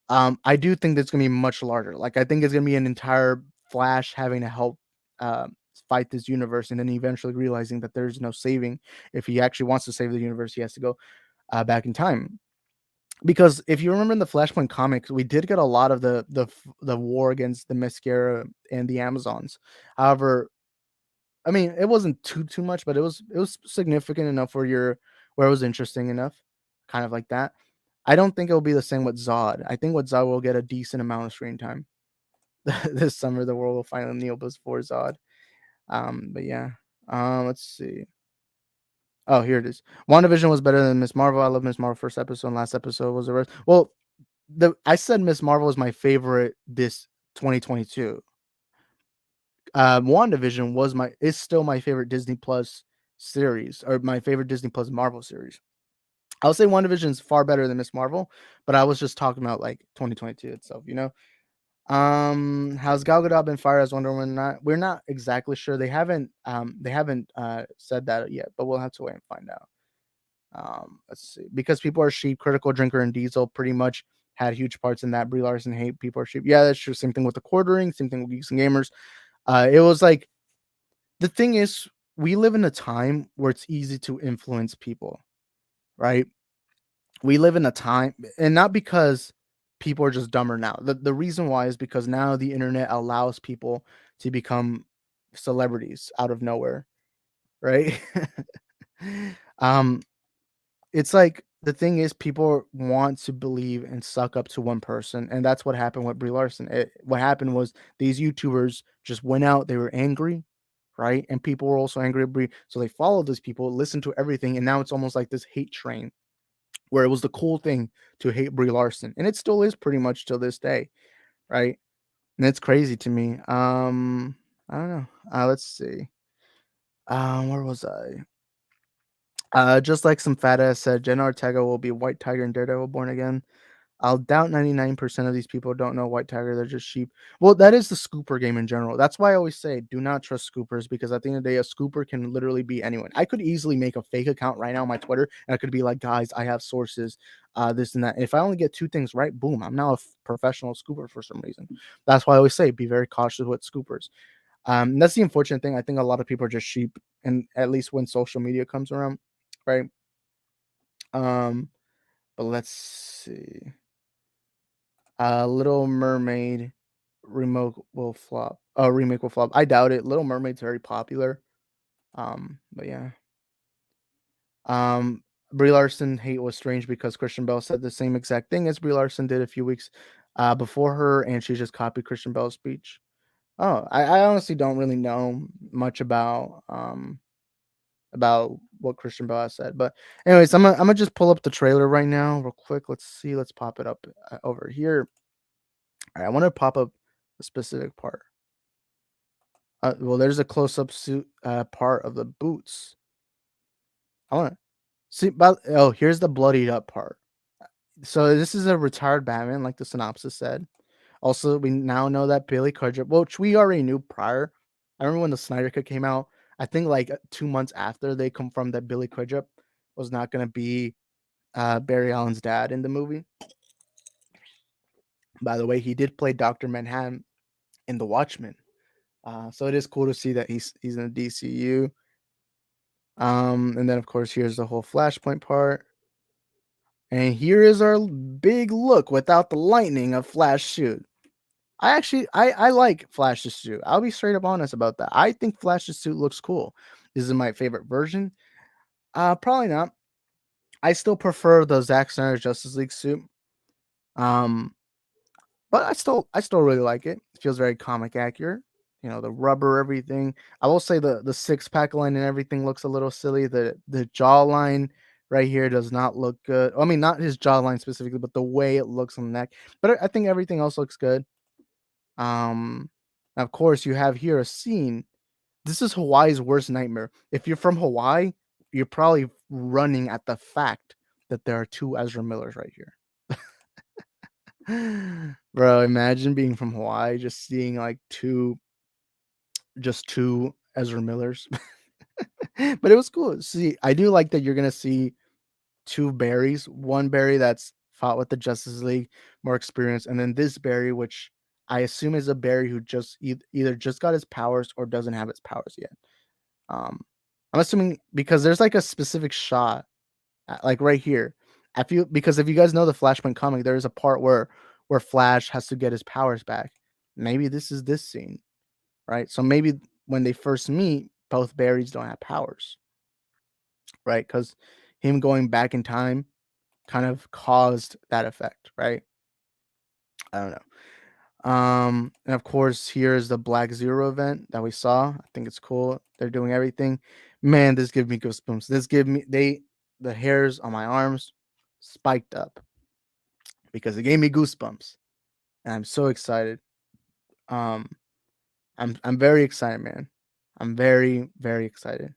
I do think that's gonna be much larger. Like I think it's gonna be an entire Flash having to help uh, fight this universe, and then eventually realizing that there's no saving. If he actually wants to save the universe, he has to go back in time. Because if you remember in the Flashpoint comics, we did get a lot of the war against the Mascara and the Amazons. However, I mean, it wasn't too much, but it was significant enough where it was interesting enough, kind of like that. I don't think it'll be the same with Zod. I think with Zod will get a decent amount of screen time. This summer, the world will finally kneel before Zod. But yeah. Let's see. Oh, here it is. WandaVision was better than Miss Marvel. I love Miss Marvel first episode and last episode was the rest. Well, I said Miss Marvel is my favorite this 2022. WandaVision is still my favorite Disney Plus series or my favorite Disney Plus Marvel series. I would say WandaVision is far better than Miss Marvel, but I was just talking about like 2022 itself. Has Gal Gadot been fired as Wonder Woman? We're not exactly sure. They haven't said that yet, but we'll have to wait and find out. Let's see. Because people are sheep, Critical Drinker and Diesel pretty much had huge parts in that. Brie Larson hate people are sheep. Yeah, that's true. Same thing with the quartering, same thing with Geeks and Gamers. It was like the thing is, we live in a time where it's easy to influence people, right? We live in a time, and not because people are just dumber now. The reason why is because now the internet allows people to become celebrities out of nowhere, right? um, it's like the thing is, people want to believe and suck up to one person, and that's what happened with Brie Larson. What happened was these YouTubers just went out, they were angry, right? And people were also angry at Brie, so they followed these people, listened to everything, and now it's almost like this hate train where it was the cool thing to hate Brie Larson, and it still is pretty much till this day, right? And it's crazy to me. I don't know. Let's see. Where was I? Just like some fat ass said, Jenna Ortega will be White Tiger and Daredevil born again. I'll doubt 99% of these people don't know White Tiger. They're just sheep. Well, that is the scooper game in general. That's why I always say do not trust scoopers because at the end of the day, a scooper can literally be anyone. I could easily make a fake account right now on my Twitter and I could be like, guys, I have sources, this and that. And if I only get two things right, boom, I'm now a professional scooper for some reason. That's why I always say be very cautious with scoopers. That's the unfortunate thing. I think a lot of people are just sheep, and at least when social media comes around, right? Um, but let's see. Little Mermaid remake will flop. Oh, remake will flop. I doubt it. Little Mermaid's very popular. But yeah. Um, Brie Larson hate was strange because Christian Bale said the same exact thing as Brie Larson did a few weeks before her, and she just copied Christian Bale's speech. Oh, I honestly don't really know much about what Christian Bale has said. But anyways, I'm gonna just pull up the trailer right now, real quick. Let's see. Let's pop it up over here. All right, I want to pop up a specific part. Well, there's a close-up suit part of the boots. I want to see. But oh, here's the bloodied up part. So this is a retired Batman, like the synopsis said. Also, we now know that Billy Crudup, which we already knew prior. I remember when the Snyder Cut came out. I think like 2 months after they confirmed that Billy Crudup was not going to be Barry Allen's dad in the movie. By the way, he did play Dr. Manhattan in The Watchmen. So it is cool to see that he's in the DCU. And then of course here's the whole Flashpoint part. And here is our big look without the lightning of Flash suit. I like Flash's suit. I'll be straight up honest about that. I think Flash's suit looks cool. Is it my favorite version? Probably not. I still prefer the Zack Snyder Justice League suit. But I still really like it. It feels very comic accurate. You know, the rubber, everything. I will say the six-pack line and everything looks a little silly. The jawline right here does not look good. I mean, not his jawline specifically, but the way it looks on the neck. But I think everything else looks good. Of course, you have here a scene. This is Hawaii's worst nightmare. If you're from Hawaii, you're probably running at the fact that there are two Ezra Millers right here. Bro, imagine being from Hawaii, just seeing like two Ezra Millers. But it was cool. See, I do like that you're gonna see two Barrys. One Barry that's fought with the Justice League, more experience, and then this Barry, which I assume is a Barry who just either just got his powers or doesn't have his powers yet. I'm assuming because there's like a specific shot, like right here. Because if you guys know the Flashpoint comic, there is a part where Flash has to get his powers back. Maybe this is this scene, right? So maybe when they first meet, both Barrys don't have powers, right? Because him going back in time kind of caused that effect, right? I don't know. And of course, here's the Black Zero event that we saw. I think it's cool. They're doing everything. Man, this gives me goosebumps. The hairs on my arms spiked up because it gave me goosebumps. And I'm so excited. I'm very excited, man. I'm very, very excited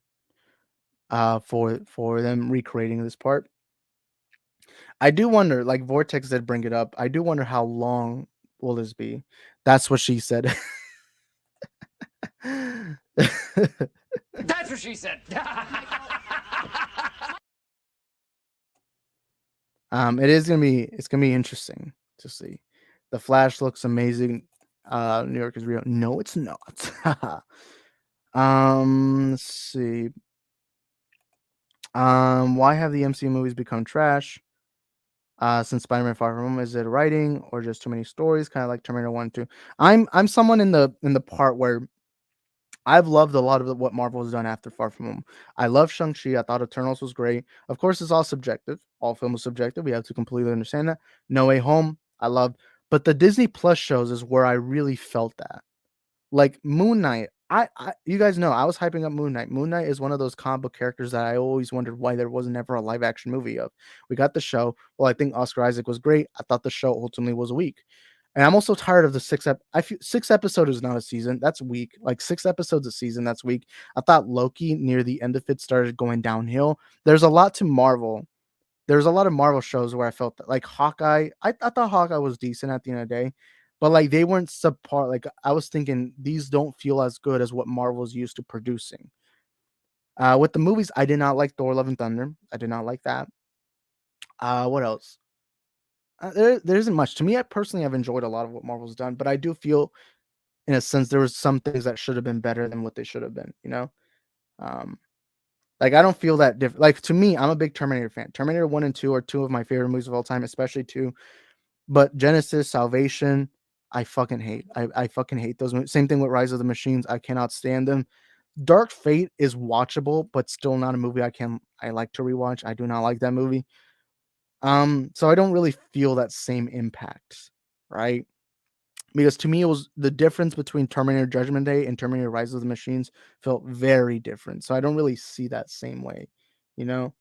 for them recreating this part. I do wonder, like Vortex did bring it up. I do wonder how long will this be? That's what she said. That's what she said. It's gonna be interesting to see. The Flash looks amazing. New York is real. No, it's not. Let's see. Why have the MCU movies become trash? Since Spider-Man Far From Home, is it writing or just too many stories? Kind of like Terminator 1, 2. I'm someone in the part where I've loved a lot of what Marvel has done after Far From Home. I love Shang-Chi. I thought Eternals was great. Of course, it's all subjective. All film is subjective. We have to completely understand that. No Way Home, I love. But the Disney Plus shows is where I really felt that. Like Moon Knight, you guys know I was hyping up Moon Knight. Moon Knight is one of those comic book characters that I always wondered why there was never a live action movie of. We got the show. Well, I think Oscar Isaac was great. I thought the show ultimately was weak. And I'm also tired of the I feel 6 episode is not a season. That's weak. Like 6 episodes a season, that's weak. I thought Loki near the end of it started going downhill. There's a lot to Marvel. There's a lot of Marvel shows where I felt that, like Hawkeye. I thought Hawkeye was decent at the end of the day, but like they weren't subpar. Like I was thinking these don't feel as good as what Marvel's used to producing. With the movies, I did not like Thor: Love and Thunder. I did not like that. What else? There isn't much. To me, I personally have enjoyed a lot of what Marvel's done, but I do feel, in a sense, there was some things that should have been better than what they should have been. You know, um, like I don't feel that different. Like to me, I'm a big Terminator fan. Terminator 1 and 2 are two of my favorite movies of all time, especially 2. But Genesis, Salvation, I fucking hate. I fucking hate those movies. Same thing with Rise of the Machines. I cannot stand them. Dark Fate is watchable, but still not a movie I like to rewatch. I do not like that movie. So I don't really feel that same impact, right? Because to me, it was the difference between Terminator Judgment Day and Terminator Rise of the Machines felt very different. So I don't really see that same way, you know.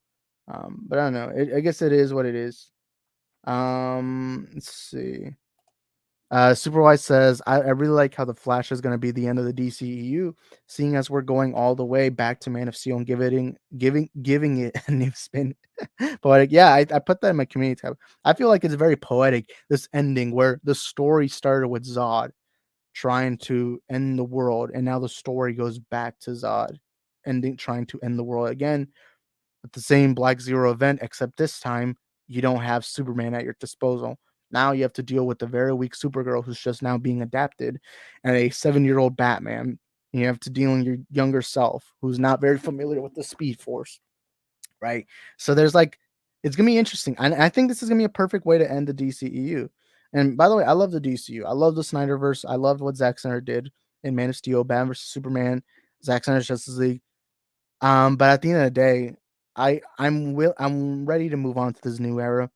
But I don't know. I guess it is what it is. Let's see. Superwise says, I really like how the Flash is going to be the end of the DCEU, seeing as we're going all the way back to Man of Steel and giving it a new spin. Poetic. Yeah, I put that in my community tab. I feel like it's very poetic, this ending where the story started with Zod trying to end the world, and now the story goes back to Zod trying to end the world again with the same Black Zero event, except this time you don't have Superman at your disposal. Now you have to deal with the very weak Supergirl who's just now being adapted, and a 7-year-old Batman. You have to deal with your younger self who's not very familiar with the Speed Force, right? So there's like, it's gonna be interesting. I think this is gonna be a perfect way to end the DCEU. And by the way, I love the DCU. I love the Snyderverse. I loved what Zack Snyder did in Man of Steel, Batman vs Superman, Zack Snyder's Justice League. But at the end of the day, I'm ready to move on to this new era.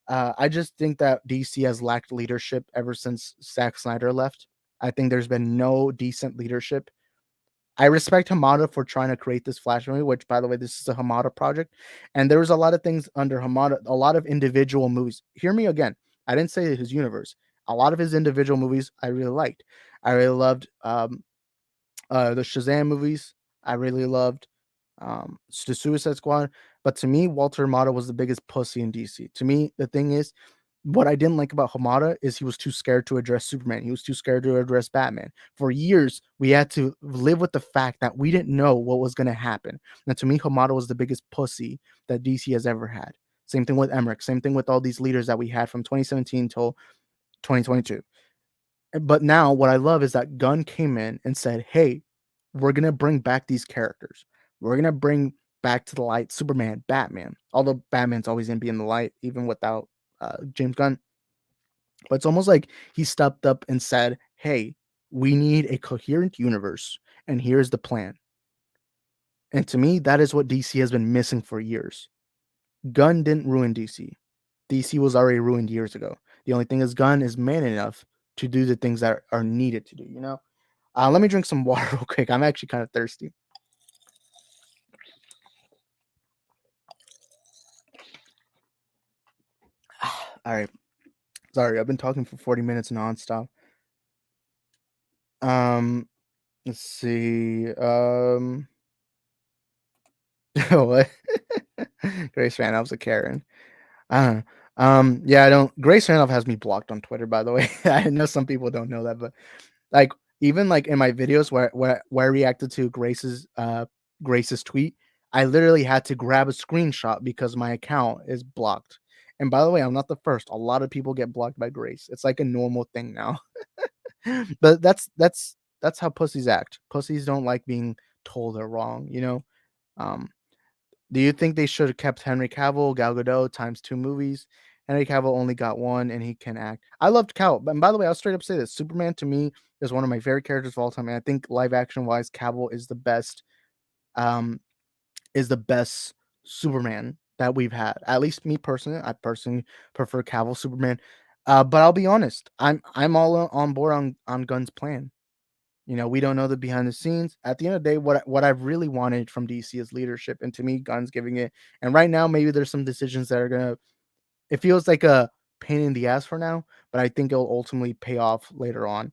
I just think that DC has lacked leadership ever since Zack Snyder left. I think there's been no decent leadership. I respect Hamada for trying to create this Flash movie, which, by the way, this is a Hamada project. And there was a lot of things under Hamada, a lot of individual movies. Hear me again. I didn't say his universe. A lot of his individual movies I really liked. I really loved the Shazam movies. I really loved the Suicide Squad. But to me, Walter Hamada was the biggest pussy in DC. To me, the thing is, what I didn't like about Hamada is he was too scared to address Superman. He was too scared to address Batman. For years, we had to live with the fact that we didn't know what was going to happen. And to me, Hamada was the biggest pussy that DC has ever had. Same thing with Emmerich. Same thing with all these leaders that we had from 2017 till 2022. But now what I love is that Gunn came in and said, hey, we're going to bring back these characters. We're going to bring back to the light Superman, Batman. Although Batman's always going to be in the light, even without James Gunn. But it's almost like he stepped up and said, hey, we need a coherent universe, and here's the plan. And to me, that is what DC has been missing for years. Gunn didn't ruin DC. DC was already ruined years ago. The only thing is Gunn is man enough to do the things that are needed to do, you know? Let me drink some water real quick. I'm actually kind of thirsty. All right. Sorry, I've been talking for 40 minutes nonstop. Let's see. What? Grace Randolph's a Karen. I don't know. Yeah, I don't. Grace Randolph has me blocked on Twitter, by the way. I know some people don't know that, but like even like in my videos where I reacted to Grace's tweet, I literally had to grab a screenshot because my account is blocked. And by the way, I'm not the first. A lot of people get blocked by Grace. It's like a normal thing now. But that's how pussies act. Pussies don't like being told they're wrong, you know? Um, do you think they should have kept Henry Cavill, Gal Gadot times 2 movies? Henry Cavill only got one and he can act. I loved Cavill. And by the way, I'll straight up say this. Superman to me is one of my favorite characters of all time. And I think live action wise, Cavill is the best Superman that we've had. At least me personally. I personally prefer Cavill Superman. But I'll be honest, I'm all on board on Gunn's plan. You know, we don't know the behind the scenes. At the end of the day, what I've really wanted from DC is leadership, and to me, Gunn's giving it. And right now, maybe there's some decisions that are gonna. It feels like a pain in the ass for now, but I think it'll ultimately pay off later on.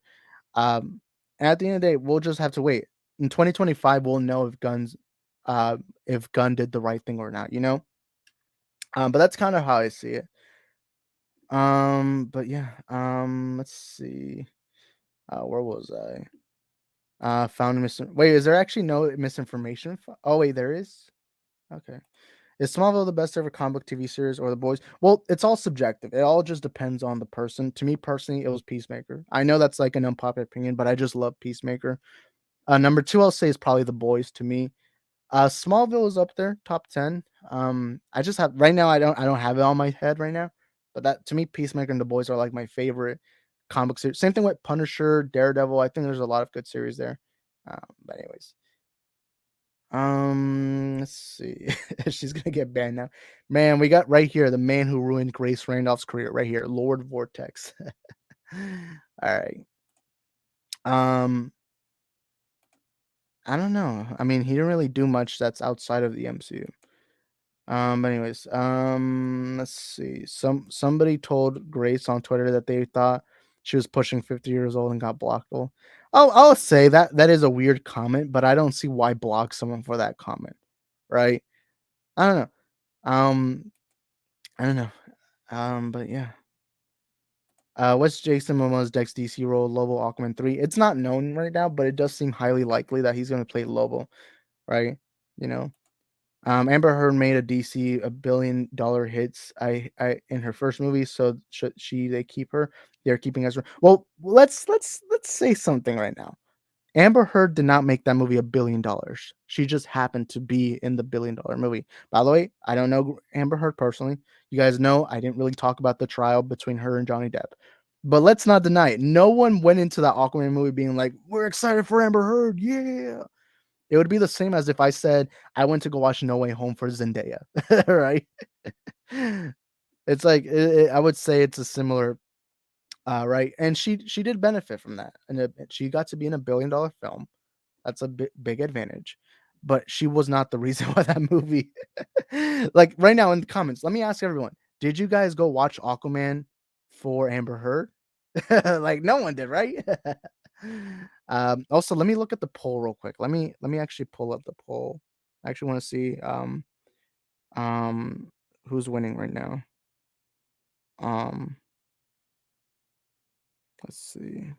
And at the end of the day, we'll just have to wait. In 2025, we'll know if Gunn did the right thing or not. You know. But that's kind of how I see it. But yeah. Let's see. Where was I? Found Wait, is there actually no misinformation? Oh wait, there is. Okay. Is Smallville the best ever comic book TV series or The Boys? Well, it's all subjective. It all just depends on the person. To me personally, it was Peacemaker. I know that's like an unpopular opinion, but I just love Peacemaker. Number 2, I'll say is probably The Boys to me. Smallville is up there, top 10. I just have right now. I don't have it on my head right now. But that to me, Peacemaker and The Boys are like my favorite comic series. Same thing with Punisher, Daredevil. I think there's a lot of good series there. But anyways, let's see. She's gonna get banned now. Man, we got right here the man who ruined Grace Randolph's career. Right here, Lord Vortex. All right. I don't know. I mean, he didn't really do much that's outside of the MCU. But anyways, let's see. Somebody told Grace on Twitter that they thought she was pushing 50 years old and got blocked. Well, I'll say that is a weird comment, but I don't see why block someone for that comment, right? I don't know. I don't know. But yeah. What's Jason Momoa's next DC role? Lobo Aquaman 3. It's not known right now, but it does seem highly likely that he's gonna play Lobo, right? You know. Amber Heard made a DC $1 billion hits in her first movie, so should they keep her? They're keeping Ezra. Well, let's say something right now. Amber Heard did not make that movie $1 billion. She just happened to be in the $1 billion movie. By the way, I don't know Amber Heard personally. You guys know I didn't really talk about the trial between her and Johnny Depp. But let's not deny it. No one went into that Aquaman movie being like, "We're excited for Amber Heard, yeah." It would be the same as if I said I went to go watch No Way Home for Zendaya, right? It's like I would say it's a similar, right? And she did benefit from that, and she got to be in a $1 billion film. That's a big advantage, but she was not the reason why that movie. Like right now in the comments, let me ask everyone: did you guys go watch Aquaman for Amber Heard? Like no one did, right? Also, let me look at the poll real quick. Let me actually pull up the poll. I actually want to see um who's winning right now. Um let's see.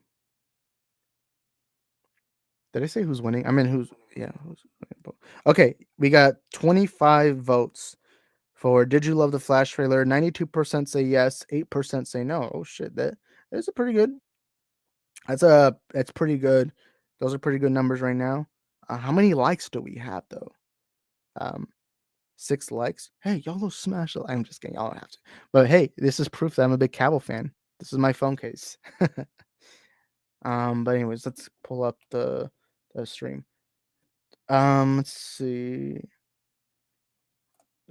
Did I say who's winning? I mean who's who's winning. Okay, we got 25 votes for Did You Love the Flash trailer? 92% say yes, 8% say no. Oh shit, that is a pretty good. That's pretty good. Those are pretty good numbers right now. How many likes do we have though? Um 6 likes. Hey, y'all go smash it. I'm just kidding. Y'all don't have to. But hey, this is proof that I'm a big Cavill fan. This is my phone case. But anyways, let's pull up the stream. Let's see.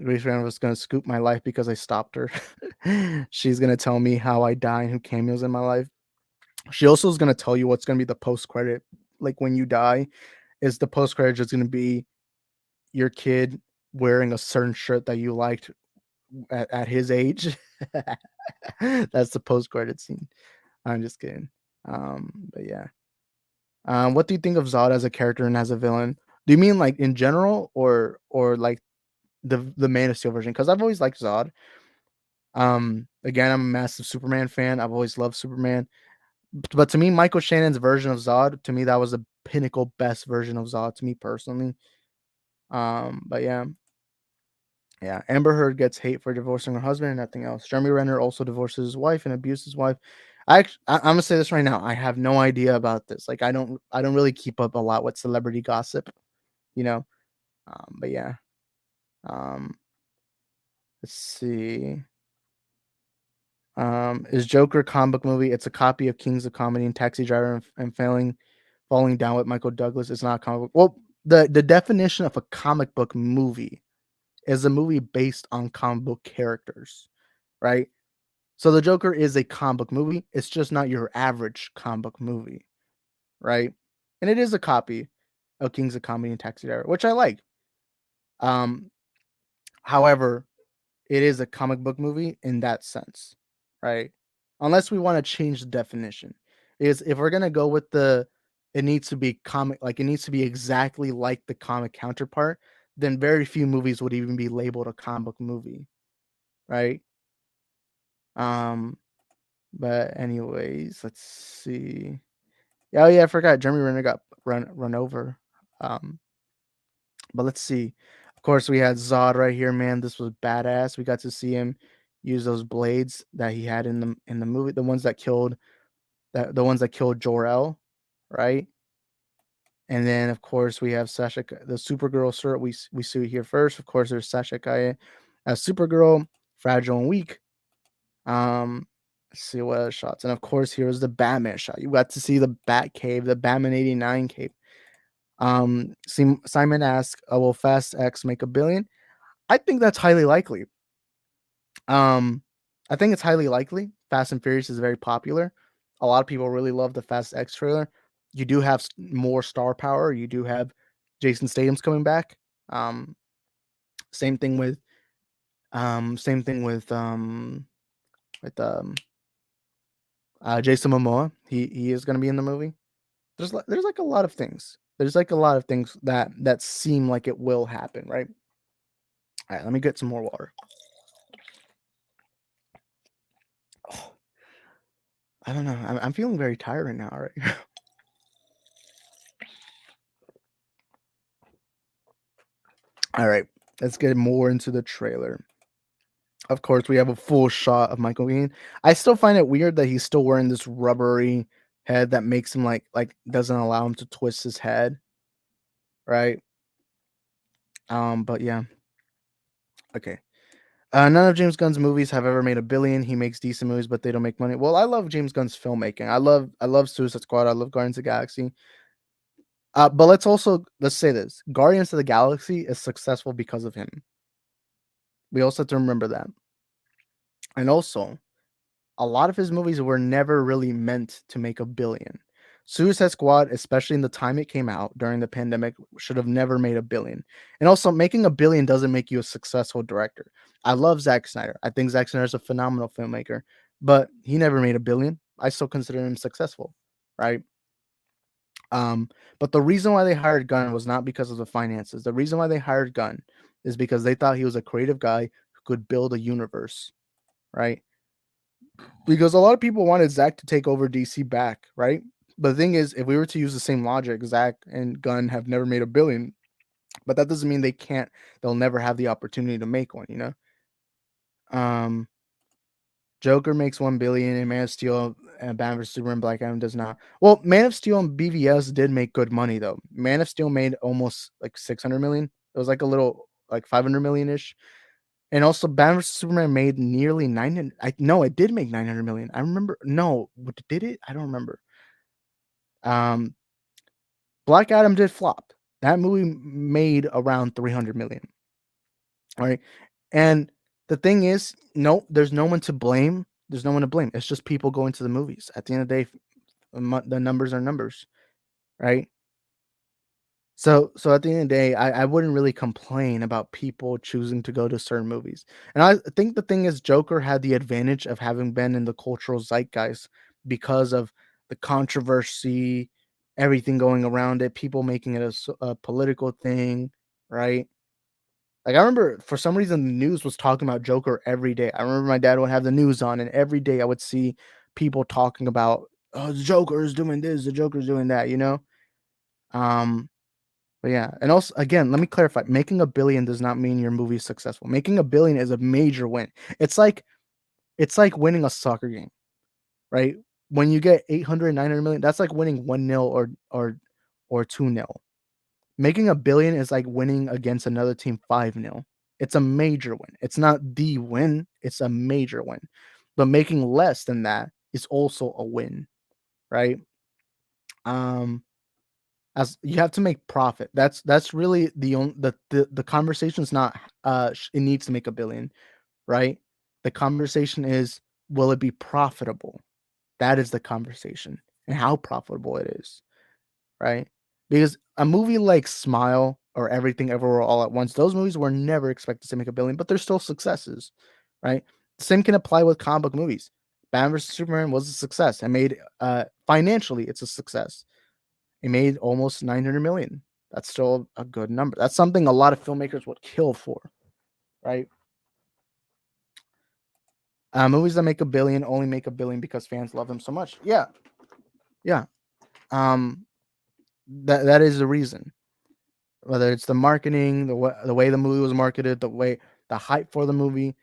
Grace Randall was gonna scoop my life because I stopped her. She's gonna tell me how I die and who cameos in my life. She also is gonna tell you what's gonna be the post credit. Like when you die, is the post credit just gonna be your kid wearing a certain shirt that you liked at his age? That's the post credit scene. I'm just kidding. But yeah. What do you think of Zod as a character and as a villain? Do you mean like in general or like the Man of Steel version? Because I've always liked Zod. Again, I'm a massive Superman fan. I've always loved Superman. But to me, Michael Shannon's version of Zod, to me, that was the pinnacle best version of Zod to me personally. But yeah. Yeah, Amber Heard gets hate for divorcing her husband and nothing else. Jeremy Renner also divorces his wife and abuses his wife. I'm gonna say this right now. I have no idea about this. Like, I don't really keep up a lot with celebrity gossip, you know. But yeah. Um, let's see. Is Joker comic book movie? It's a copy of Kings of Comedy and Taxi Driver and falling down with Michael Douglas. It's not a comic book. Well, the definition of a comic book movie is a movie based on comic book characters, right? So the Joker is a comic book movie. It's just not your average comic book movie, right? And it is a copy of Kings of Comedy and Taxi Driver, which I like. Um, However, it is a comic book movie in that sense, right? Unless we want to change the definition. Is if we're gonna go with it needs to be comic, like it needs to be exactly like the comic counterpart, then very few movies would even be labeled a comic book movie, right? Um, but anyways, let's see. Oh yeah, I forgot. Jeremy Renner got run over. Um, but let's see. Of course, we had Zod right here, man. This was badass. We got to see him use those blades that he had in the movie, the ones that killed the ones that killed Jor-El, right? And then of course we have Sasha, the Supergirl shirt. We see here first. Of course, there's Sasha Kaya as Supergirl, fragile and weak. Let's see what other shots. And of course, here's the Batman shot. You got to see the Bat Cave, the Batman 89 cave. Simon asks, will Fast X make $1 billion? I think that's highly likely. I think it's highly likely. Fast and Furious is very popular. A lot of people really love the Fast X trailer. You do have more star power. You do have Jason Statham's coming back. Same thing with Jason Momoa. He is going to be in the movie. There's like a lot of things. There's like a lot of things that seem like it will happen, right? All right, let me get some more water. Oh, I don't know. I'm feeling very tired right now, right? All right, let's get more into the trailer. Of course, we have a full shot of Michael Keaton. I still find it weird that he's still wearing this rubbery head that makes him like doesn't allow him to twist his head, right? But yeah. Okay. None of James Gunn's movies have ever made $1 billion. He makes decent movies, but they don't make money. Well, I love James Gunn's filmmaking. I love Suicide Squad. I love Guardians of the Galaxy. But let's say this: Guardians of the Galaxy is successful because of him. We also have to remember that. And also, a lot of his movies were never really meant to make $1 billion. Suicide Squad, especially in the time it came out during the pandemic, should have never made $1 billion. And also, making $1 billion doesn't make you a successful director. I love Zack Snyder. I think Zack Snyder is a phenomenal filmmaker, but he never made $1 billion. I still consider him successful, right? But the reason why they hired Gunn was not because of the finances. The reason why they hired Gunn is because they thought he was a creative guy who could build a universe, right? Because a lot of people wanted Zack to take over DC back, right? But the thing is, if we were to use the same logic, Zack and Gunn have never made $1 billion, but that doesn't mean they'll never have the opportunity to make one, you know? Joker makes $1 billion, and Man of Steel and Batman vs Superman Black Adam does not. Well, Man of Steel and BVS did make good money though. Man of Steel made almost like 600 million. It was like a little like 500 million ish. And also Batman vs Superman made nearly 900. No, it did make 900 million. I remember. No, did it? I don't remember. Black Adam did flop. That movie made around 300 million. All right. And the thing is, no, there's no one to blame. There's no one to blame. It's just people going to the movies. At the end of the day, the numbers are numbers, right? So at the end of the day, I wouldn't really complain about people choosing to go to certain movies. And I think the thing is, Joker had the advantage of having been in the cultural zeitgeist because of the controversy, everything going around it, people making it a political thing, right? Like I remember for some reason the news was talking about Joker every day. I remember my dad would have the news on, and every day I would see people talking about, oh, the Joker is doing this, the Joker is doing that, you know? But yeah, and also again, let me clarify: making $1 billion does not mean your movie is successful. Making $1 billion is a major win. It's like winning a soccer game, right? When you get 800, 900 million, that's like winning 1-0 or 2-0. Making $1 billion is like winning against another team 5-0. It's a major win. It's not the win, it's a major win. But making less than that is also a win, right? As you have to make profit. That's really the conversation is not it needs to make $1 billion, right? The conversation is, will it be profitable? That is the conversation, and how profitable it is, right? Because a movie like Smile or Everything Everywhere All at Once, those movies were never expected to make $1 billion, but they're still successes, right? The same can apply with comic book movies. Batman vs Superman was a success. It made financially, it's a success. It made almost 900 million. That's still a good number. That's something a lot of filmmakers would kill for, right? Movies that make $1 billion only make $1 billion because fans love them so much. Yeah. That is the reason. Whether it's the marketing, the way the movie was marketed, the hype for the movie,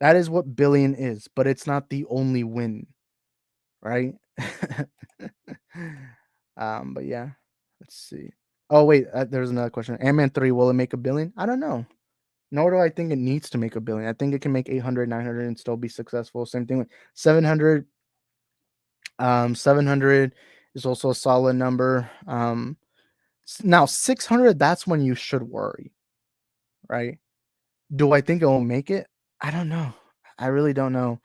that is what billion is. But it's not the only win, right? But yeah, let's see. Oh wait, there's another question. Ant-Man 3, will it make $1 billion? I don't know. Nor do I think it needs to make a billion. I think it can make 800, 900 and still be successful. Same thing with 700. 700 is also a solid number. Now 600, that's when you should worry, right? Do I think it will make it? I don't know. I really don't know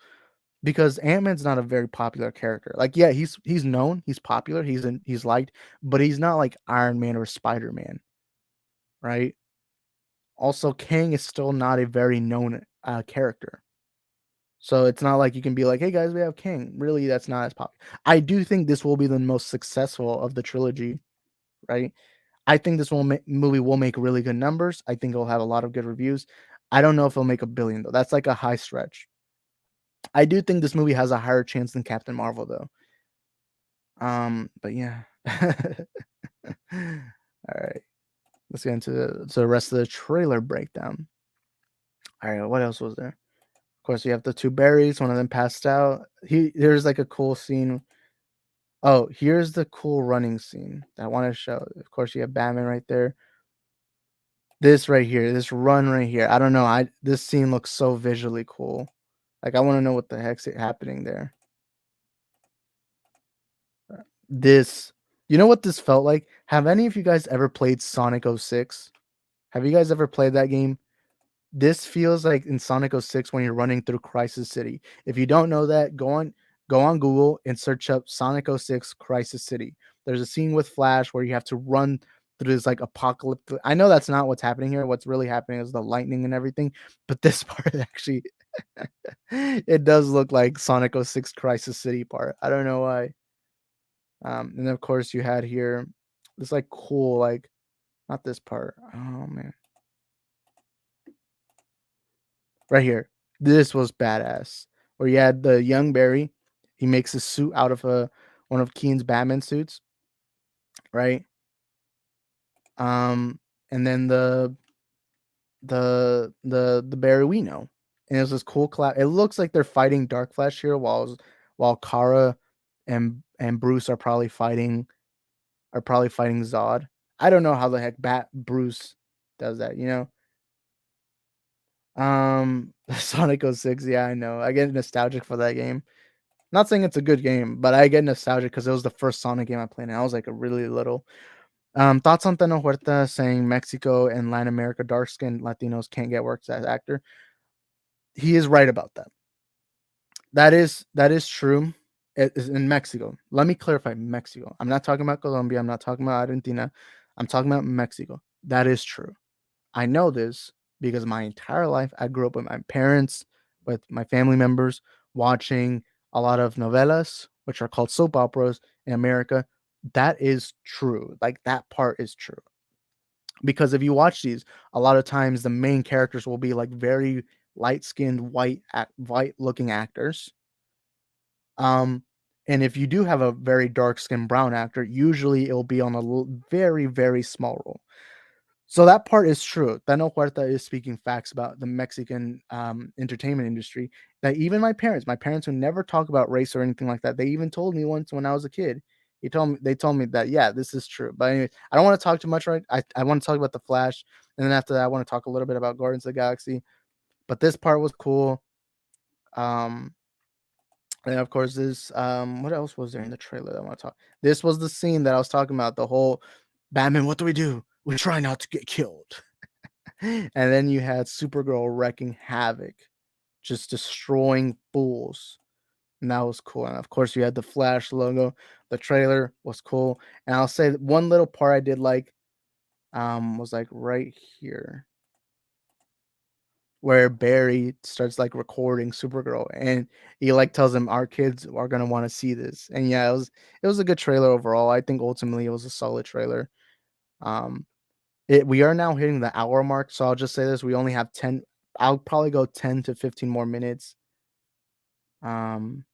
because Ant-Man's not a very popular character. Like, yeah, he's known, he's popular, he's liked, but he's not like Iron Man or Spider-Man, right? Also, Kang is still not a very known character. So it's not like you can be like, "Hey guys, we have King." Really, that's not as popular. I do think this will be the most successful of the trilogy, right? I think this movie will make really good numbers. I think it'll have a lot of good reviews. I don't know if it'll make a billion though. That's like a high stretch. I do think this movie has a higher chance than Captain Marvel though. But yeah. All right. Let's get into the rest of the trailer breakdown. All right, what else was there? Of course, you have the two berries. One of them passed out. Here's like a cool scene. Oh, here's the cool running scene that I want to show. Of course, you have Batman right there. This right here, this run right here. I don't know. This scene looks so visually cool. Like I want to know what the heck's happening there. This, you know what this felt like? Have any of you guys ever played Sonic 06? Have you guys ever played that game? This feels like in Sonic 06 when you're running through Crisis City. If you don't know that, go on Google and search up Sonic 06 Crisis City. There's a scene with Flash where you have to run through this like apocalypse. I know that's not what's happening here. What's really happening is the lightning and everything, but this part actually it does look like Sonic 06 Crisis City part. I don't know why. And then of course you had here this like cool like not this part. Oh man. Right here. This was badass. Where you had the young Barry. He makes a suit out of one of Keaton's Batman suits, right? And then the Barry we know. And it's this cool collab. It looks like they're fighting Dark Flash here while Kara and Bruce are probably fighting Zod. I don't know how the heck Bruce does that, you know? Sonic 06, yeah, I know. I get nostalgic for that game. Not saying it's a good game, but I get nostalgic because it was the first Sonic game I played, and I was like a really little. Thoughts on Teno Huerta saying Mexico and Latin America dark-skinned Latinos can't get work as actor? He is right about that. That is true. It is in Mexico. Let me clarify Mexico. I'm not talking about Colombia. I'm not talking about Argentina. I'm talking about Mexico. That is true. I know this because my entire life I grew up with my parents, with my family members, watching a lot of novelas, which are called soap operas in America. That is true. Like that part is true. Because if you watch these, a lot of times the main characters will be like very light-skinned, white looking actors. And if you do have a very dark-skinned brown actor, usually it'll be on a very, very small role. So that part is true. Teno Huerta is speaking facts about the Mexican entertainment industry. That even my parents who never talk about race or anything like that, they even told me once when I was a kid. They told me that yeah, this is true. But anyway, I don't want to talk too much. Right, I want to talk about the Flash, and then after that, I want to talk a little bit about Guardians of the Galaxy. But this part was cool. Um, and of course, this what else was there in the trailer that I want to talk? This was the scene that I was talking about. The whole Batman. What do? We try not to get killed. And then you had Supergirl wrecking havoc, just destroying fools. And that was cool. And of course, you had the Flash logo. The trailer was cool. And I'll say that one little part I did like was like right here where Barry starts like recording Supergirl and he like tells him our kids are gonna want to see this. And yeah, it was a good trailer overall. I think ultimately it was a solid trailer. Um we are now hitting the hour mark, so I'll just say this: we only have 10. I'll probably go 10 to 15 more minutes, um,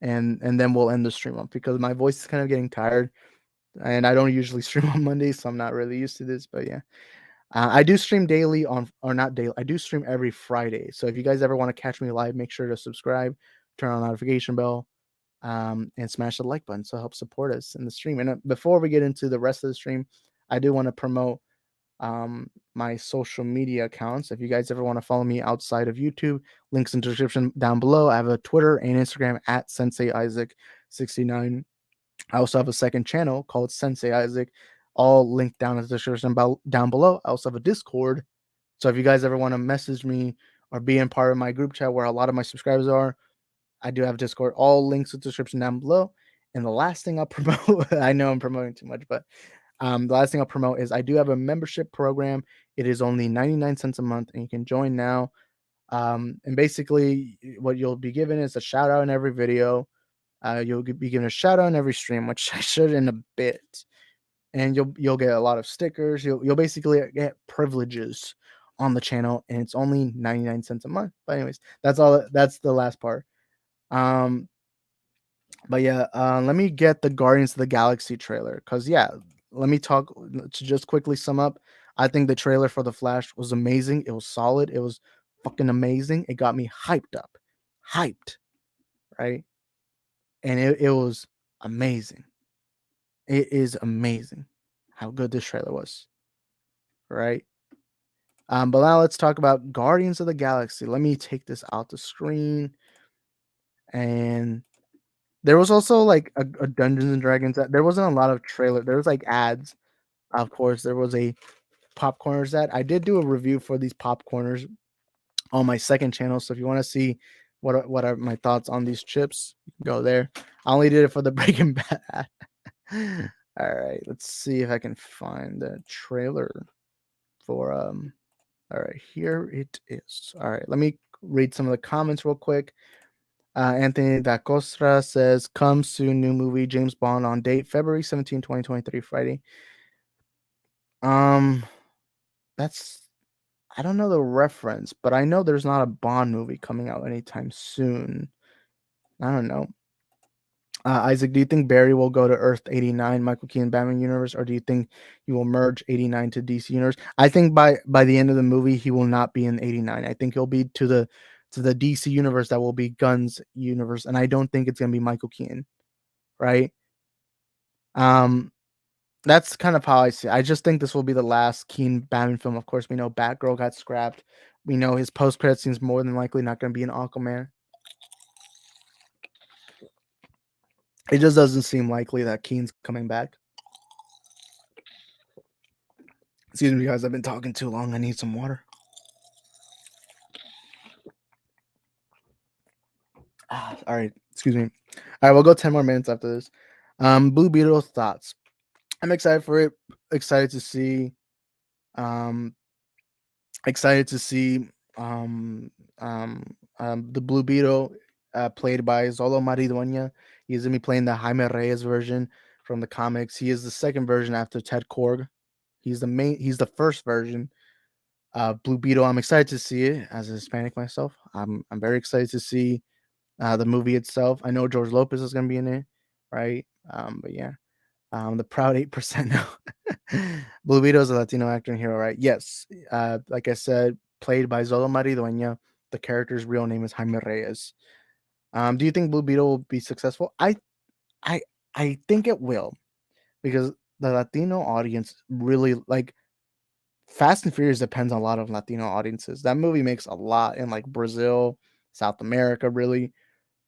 and then we'll end the stream up because my voice is kind of getting tired, and I don't usually stream on Mondays, so I'm not really used to this. But yeah, I do stream daily or not daily. I do stream every Friday. So if you guys ever want to catch me live, make sure to subscribe, turn on the notification bell, and smash the like button so help support us in the stream. And before we get into the rest of the stream, I do want to promote my social media accounts. If you guys ever want to follow me outside of YouTube, links in the description down below. I have a Twitter and Instagram at Sensei Isaac 69. I also have a second channel called Sensei Isaac, all linked down in the description down below. I also have a Discord. So if you guys ever want to message me or be in part of my group chat where a lot of my subscribers are, I do have Discord. All links in the description down below. And the last thing I'll promote, I know I'm promoting too much, but the last thing I'll promote is I do have a membership program. It is only 99 cents a month, and you can join now. And basically, what you'll be given is a shout out in every video. You'll be given a shout out in every stream, which I should in a bit. And you'll get a lot of stickers. You'll basically get privileges on the channel, and it's only 99 cents a month. But anyways, that's all. That's the last part. But yeah, let me get the Guardians of the Galaxy trailer, because yeah, let me talk to just quickly sum up. I think the trailer for The Flash was amazing. It was solid. It was fucking amazing. It got me hyped, right? And it was amazing. It is amazing how good this trailer was, right? But now let's talk about Guardians of the Galaxy. Let me take this out the screen. And there was also like a Dungeons and Dragons. There wasn't a lot of trailer. There was like ads. Of course, there was a popcorners ad. I did do a review for these popcorners on my second channel. So if you want to see what are my thoughts on these chips, you can go there. I only did it for the Breaking Bad ad. All right, let's see if I can find the trailer for all right, here it is. All right, let me read some of the comments real quick. Anthony Da Costa says, "Come soon, new movie James Bond on date February 17, 2023, Friday." That's I don't know the reference, but I know there's not a Bond movie coming out anytime soon. I don't know. Isaac, do you think Barry will go to Earth 89, Michael Keaton Batman universe, or do you think he will merge 89 to DC universe? I think by the end of the movie, he will not be in 89. I think he'll be to the DC universe that will be Gunn's universe, and I don't think it's gonna be Michael Keaton, right? That's kind of how I see it. I just think this will be the last Keaton Batman film. Of course, we know Batgirl got scrapped. We know his post-credit scene's more than likely not gonna be an Aquaman. It just doesn't seem likely that Keaton's coming back. Excuse me, guys. I've been talking too long. I need some water. All right. Excuse me. All right, we'll go 10 more minutes after this. Blue Beetle thoughts. I'm excited for it. Excited to see. Excited to see. The Blue Beetle, played by Zolo Maridueña. He's gonna be playing the Jaime Reyes version from the comics. He is the second version after Ted Korg. He's the first version. Blue Beetle. I'm excited to see it as a Hispanic myself. I'm very excited to see the movie itself. I know George Lopez is gonna be in it, right? But yeah, the proud 8% now. Blue Beetle is a Latino actor and hero, right? Yes. Like I said, played by Zolo Maridueña. The character's real name is Jaime Reyes. Do you think Blue Beetle will be successful? I think it will, because the Latino audience really like Fast and Furious depends on a lot of Latino audiences. That movie makes a lot in like Brazil, South America, really.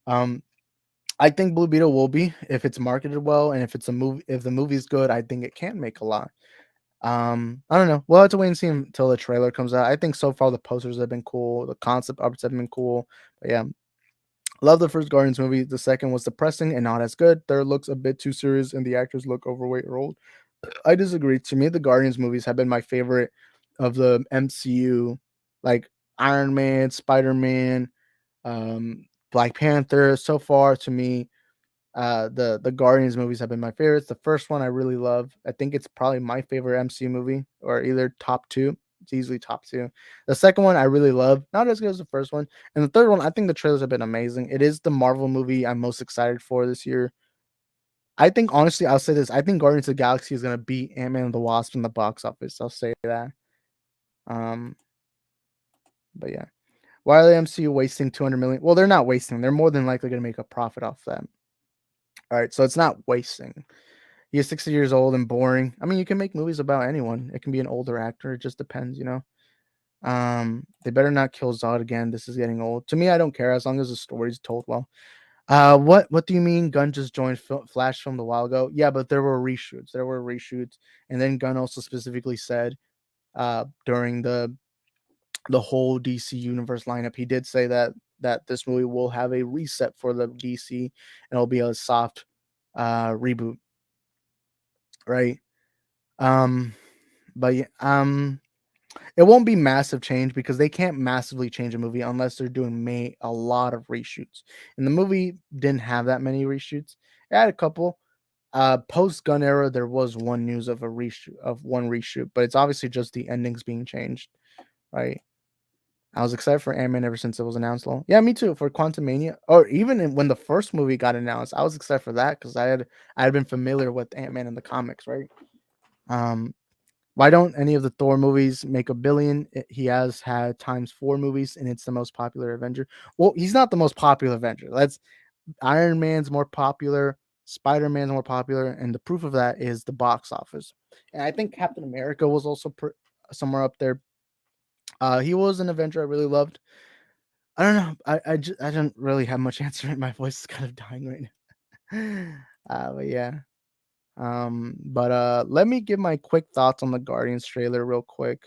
I think Blue Beetle will be, if it's marketed well, and if it's a movie, if the movie's good, I think it can make a lot. I don't know. We'll have to wait and see until the trailer comes out. I think so far the posters have been cool, the concept arts have been cool. But yeah, love the first Guardians movie. The second was depressing and not as good. Third looks a bit too serious, and the actors look overweight or old. I disagree. To me, the Guardians movies have been my favorite of the MCU, like Iron Man, Spider-Man, Black Panther. So far, to me, the Guardians movies have been my favorites. The first one I really love. I think it's probably my favorite MCU movie, or either top two. It's easily top two. The second one I really love, not as good as the first one. And the third one, I think the trailers have been amazing. It is the Marvel movie I'm most excited for this year. I think, honestly, I'll say this. I think Guardians of the Galaxy is going to beat Ant-Man and the Wasp in the box office. I'll say that. But yeah. Why are the MCU wasting 200 million? Well, they're not wasting. They're more than likely going to make a profit off that. All right, so it's not wasting. He is 60 years old and boring. I mean, you can make movies about anyone. It can be an older actor. It just depends, you know. They better not kill Zod again. This is getting old. To me, I don't care as long as the story's told well. What do you mean? Gunn just joined Flash filmed a while ago. Yeah, but there were reshoots. And then Gunn also specifically said, during the whole DC universe lineup, he did say that this movie will have a reset for the DC, and it'll be a soft reboot, right? Um, but yeah, it won't be massive change because they can't massively change a movie unless they're doing a lot of reshoots. And the movie didn't have that many reshoots. It had a couple. Post Gun era, there was one news of one reshoot, but it's obviously just the endings being changed, right? I was excited for Ant-Man ever since it was announced. Long. Yeah, me too. For Quantumania, or even when the first movie got announced, I was excited for that because I had been familiar with Ant-Man in the comics, right? Um, why don't any of the Thor movies make a billion? He has had times 4 movies, and it's the most popular Avenger. Well, he's not the most popular Avenger. Iron Man's more popular, Spider-Man's more popular, and the proof of that is the box office. And I think Captain America was also somewhere up there. He was an Avenger I really loved. I don't know. I don't really have much answer. My voice is kind of dying right now. But yeah. But let me give my quick thoughts on the Guardians trailer real quick.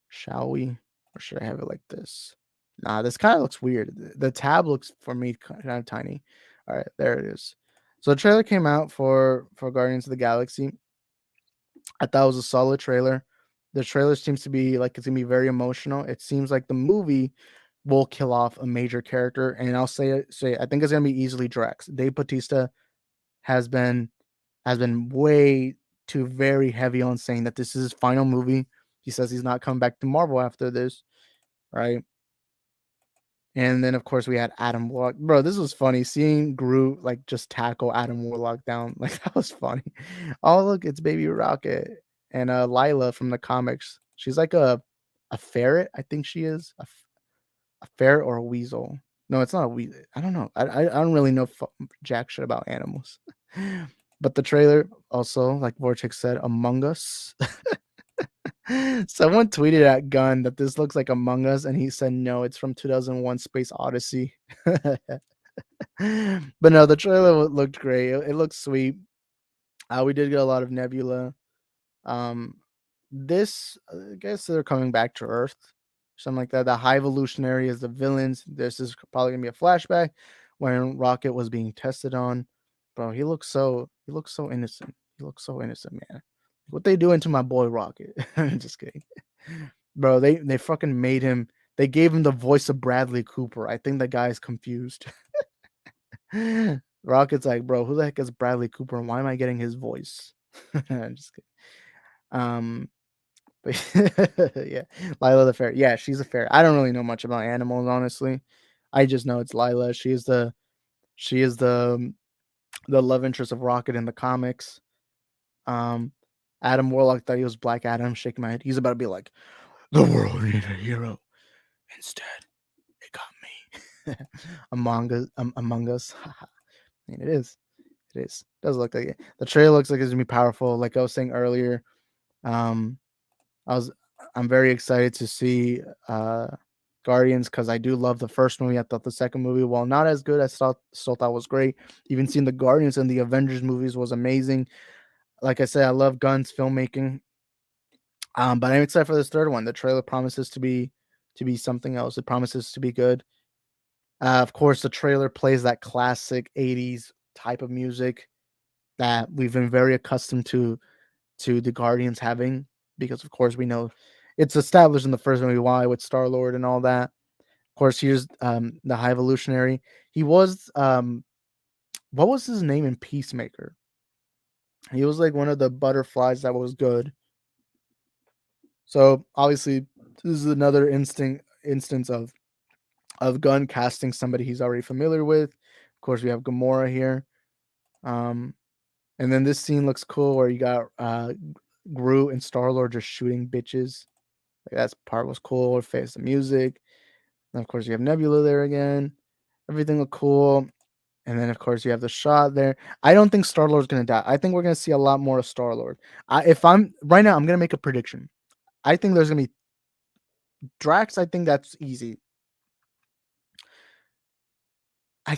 Shall we? Or should I have it like this? Nah, this kind of looks weird. The tab looks for me kind of tiny. All right, there it is. So the trailer came out for Guardians of the Galaxy. I thought it was a solid trailer. The trailer seems to be like it's gonna be very emotional. It seems like the movie will kill off a major character, and I'll say I think it's gonna be easily Drax. Dave Bautista has been way too very heavy on saying that this is his final movie. He says he's not coming back to Marvel after this, right? And then of course we had Adam Warlock. Bro, this was funny. Seeing Groot like just tackle Adam Warlock down, like that was funny. Oh look, it's Baby Rocket and Lila from the comics. She's like a ferret, I think she is. A ferret or a weasel. No, it's not a weasel. I don't know. I don't really know jack shit about animals. But the trailer also, like Vortex said, Among Us. Someone tweeted at Gunn that this looks like Among Us, and he said no, it's from 2001 Space Odyssey. But no, the trailer looked great. It looked sweet. We did get a lot of Nebula. Um, this I guess they're coming back to Earth, something like that. The High Evolutionary is the villains. This is probably gonna be a flashback when Rocket was being tested on. Bro, he looks so innocent. He looks so innocent, man. What they doing to my boy Rocket? Just kidding. Bro, they fucking made him. They gave him the voice of Bradley Cooper. I think the guy's confused. Rocket's like, bro, who the heck is Bradley Cooper and why am I getting his voice? I'm just kidding. But yeah, Lila the ferret. Yeah, she's a ferret. I don't really know much about animals, honestly. I just know it's Lila. She is the love interest of Rocket in the comics. Um, Adam Warlock thought he was Black Adam. Shaking my head. He's about to be like, the world needed a hero. Instead, it got me. Among Us. I mean, it is. It is. It does look like it. The trailer looks like it's gonna be powerful. Like I was saying earlier, um, I'm very excited to see Guardians because I do love the first movie. I thought the second movie, while not as good, I still thought was great. Even seeing the Guardians and the Avengers movies was amazing. Like I said, I love Gunn's filmmaking. But I'm excited for this third one. The trailer promises to be something else. It promises to be good. Of course, the trailer plays that classic 80s type of music that we've been very accustomed to the Guardians having, because of course we know it's established in the first movie why with Star-Lord and all that. Of course, here's the High Evolutionary. He was what was his name in Peacemaker? He was like one of the butterflies that was good. So obviously, this is another instance of Gunn casting somebody he's already familiar with. Of course, we have Gamora here. And then this scene looks cool where you got Groot and Star-Lord just shooting bitches. Like that part was cool. The music. And of course, you have Nebula there again. Everything looked cool. And then, of course, you have the shot there. I don't think Star-Lord's going to die. I think we're going to see a lot more of Star-Lord. If I'm right now, I'm going to make a prediction. I think there's going to be Drax. I think that's easy. I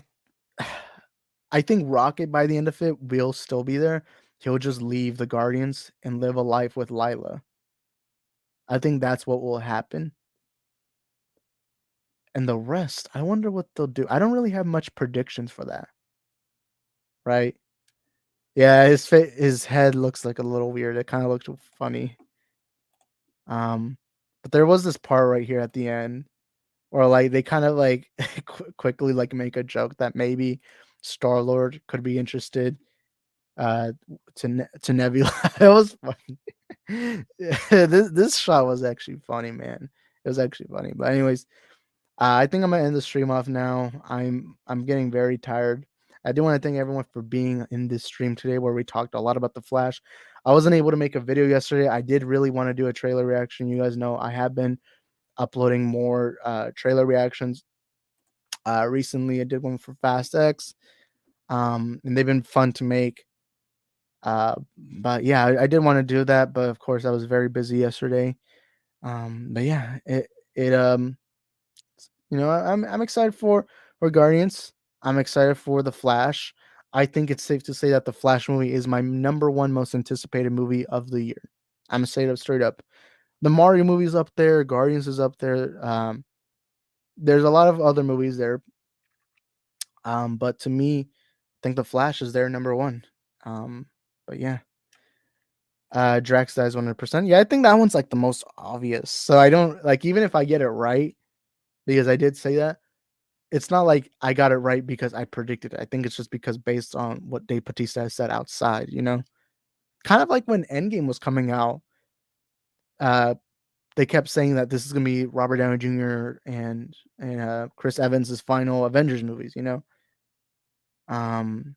I think Rocket by the end of it will still be there. He'll just leave the Guardians and live a life with Lila. I think that's what will happen. And the rest, I wonder what they'll do. I don't really have much predictions for that. Right? Yeah, his head looks like a little weird. It kind of looked funny. But there was this part right here at the end where like they kind of like quickly like make a joke that maybe Star-Lord could be interested uh to Nebula. It was funny. This shot was actually funny, man. It was actually funny. But anyways, I think I'm gonna end the stream off now. I'm getting very tired. I do want to thank everyone for being in this stream today where we talked a lot about the Flash. I wasn't able to make a video yesterday. I did really want to do a trailer reaction. You guys know I have been uploading more trailer reactions. Recently I did one for Fast X. And they've been fun to make. But yeah, I did want to do that, but of course I was very busy yesterday. But yeah, it I'm excited for Guardians. I'm excited for the Flash. I think it's safe to say that the Flash movie is my number one most anticipated movie of the year. I'm saying it straight up. The Mario movie's up there, Guardians is up there. There's a lot of other movies there. But to me, I think the Flash is their number one. But yeah. Drax dies 100%. Yeah, I think that one's like the most obvious. So I don't like, even if I get it right, because I did say that, it's not like I got it right because I predicted it. I think it's just because based on what Dave Bautista has said outside, kind of like when Endgame was coming out, uh, they kept saying that this is gonna be Robert Downey Jr. and Chris Evans' final Avengers movies. Um,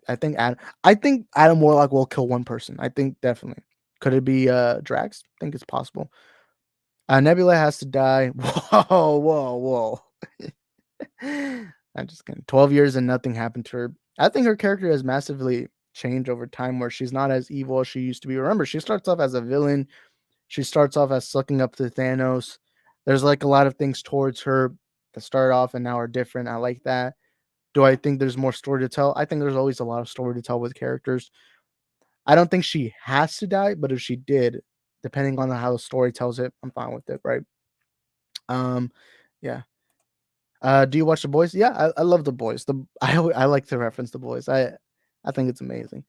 I think Adam Warlock will kill one person. I think definitely. Could it be Drax? I think it's possible. Nebula has to die. Whoa, whoa, whoa. I'm just kidding. 12 years and nothing happened to her. I think her character has massively changed over time where she's not as evil as she used to be. Remember, she starts off as a villain. She starts off as sucking up to Thanos. There's like a lot of things towards her that start off and now are different. I like that. Do I think there's more story to tell? I think there's always a lot of story to tell with characters. I don't think she has to die, but if she did, depending on how the story tells it, I'm fine with it, right? Um, yeah. Do you watch The Boys? Yeah, I love The Boys. I like to reference The Boys. I think it's amazing.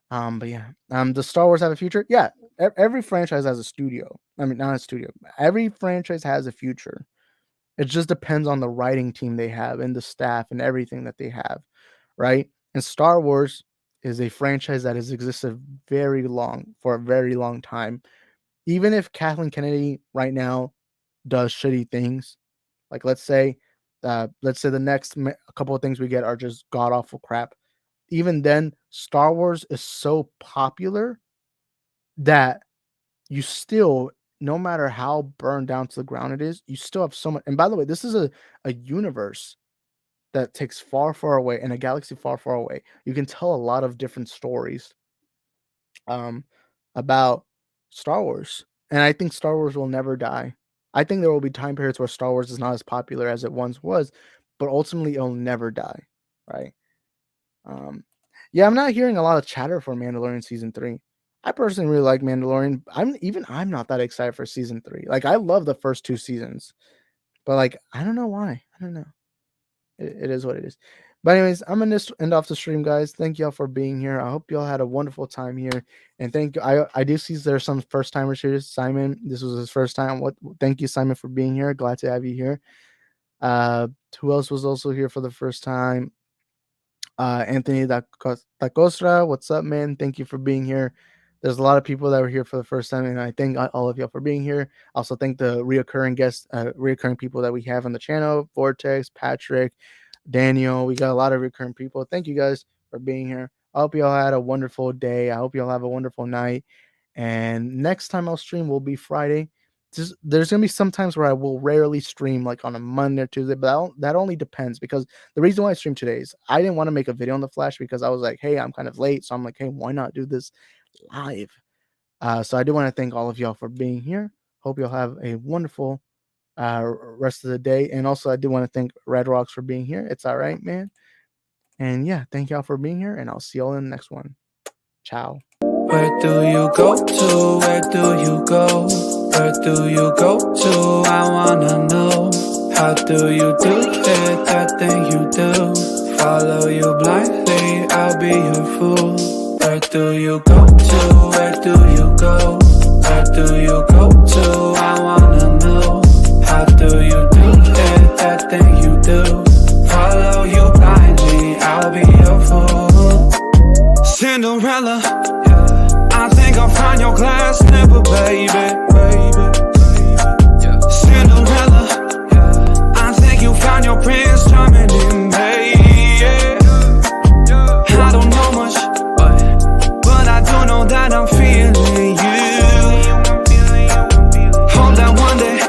But yeah. Does Star Wars have a future? Yeah. Every franchise has a studio. I mean, not a studio. Every franchise has a future. It just depends on the writing team they have and the staff and everything that they have, right? And Star Wars is a franchise that has existed for a very long time. Even if Kathleen Kennedy right now does shitty things, like let's say the next couple of things we get are just god awful crap. Even then, Star Wars is so popular that you still, no matter how burned down to the ground it is, you still have so much. And by the way, this is a universe that takes far, far away in a galaxy far, far away. You can tell a lot of different stories um, about Star Wars. And I think Star Wars will never die. I think there will be time periods where Star Wars is not as popular as it once was, but ultimately it'll never die, right? Um, yeah, I'm not hearing a lot of chatter for Mandalorian season 3. I personally really like Mandalorian. I'm not that excited for season 3. Like I love the first 2 seasons, but like I don't know why. I don't know. It is what it is. But anyways, I'm gonna end off the stream, guys. Thank y'all for being here. I hope y'all had a wonderful time here. And thank you. I do see there's some first timers here. Simon, this was his first time. Thank you, Simon, for being here. Glad to have you here. Who else was also here for the first time? Anthony Dacostra, what's up, man? Thank you for being here. There's a lot of people that were here for the first time, and I thank all of y'all for being here. Also, thank the reoccurring guests, reoccurring people that we have on the channel: Vortex, Patrick, Daniel. We got a lot of recurring people. Thank you guys for being here. I hope y'all had a wonderful day. I hope y'all have a wonderful night. And next time I'll stream will be Friday. there's gonna be some times where I will rarely stream like on a Monday or Tuesday, but that only depends because the reason why I stream today is I didn't want to make a video on the Flash because I was like, hey, I'm kind of late, so I'm like, hey, why not do this live? So I do want to thank all of y'all for being here. Hope y'all have a wonderful rest of the day, and also I do want to thank Red Rocks for being here. It's all right, man. And yeah, thank y'all for being here, and I'll see y'all in the next one. Ciao. Where do you go to? Where do you go? Where do you go to? I wanna know. How do you do it? That thing you do. Follow you blindly, I'll be your fool. Where do you go to? Where do you go? Where do you go to? I wanna know. How do you do it? That thing you do. Follow you blindly, I'll be your fool. Cinderella, I think I'll find your glass slipper, baby. Cinderella, I think you found your prince charming in me. I don't know much, but I do know that I'm feeling you. Hope that one day,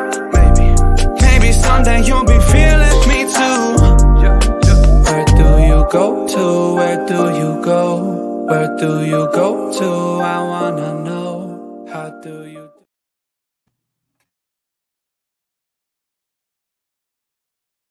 maybe someday you'll be feeling me too. Where do you go to? Where do you go? Where do you go to? I wanna know.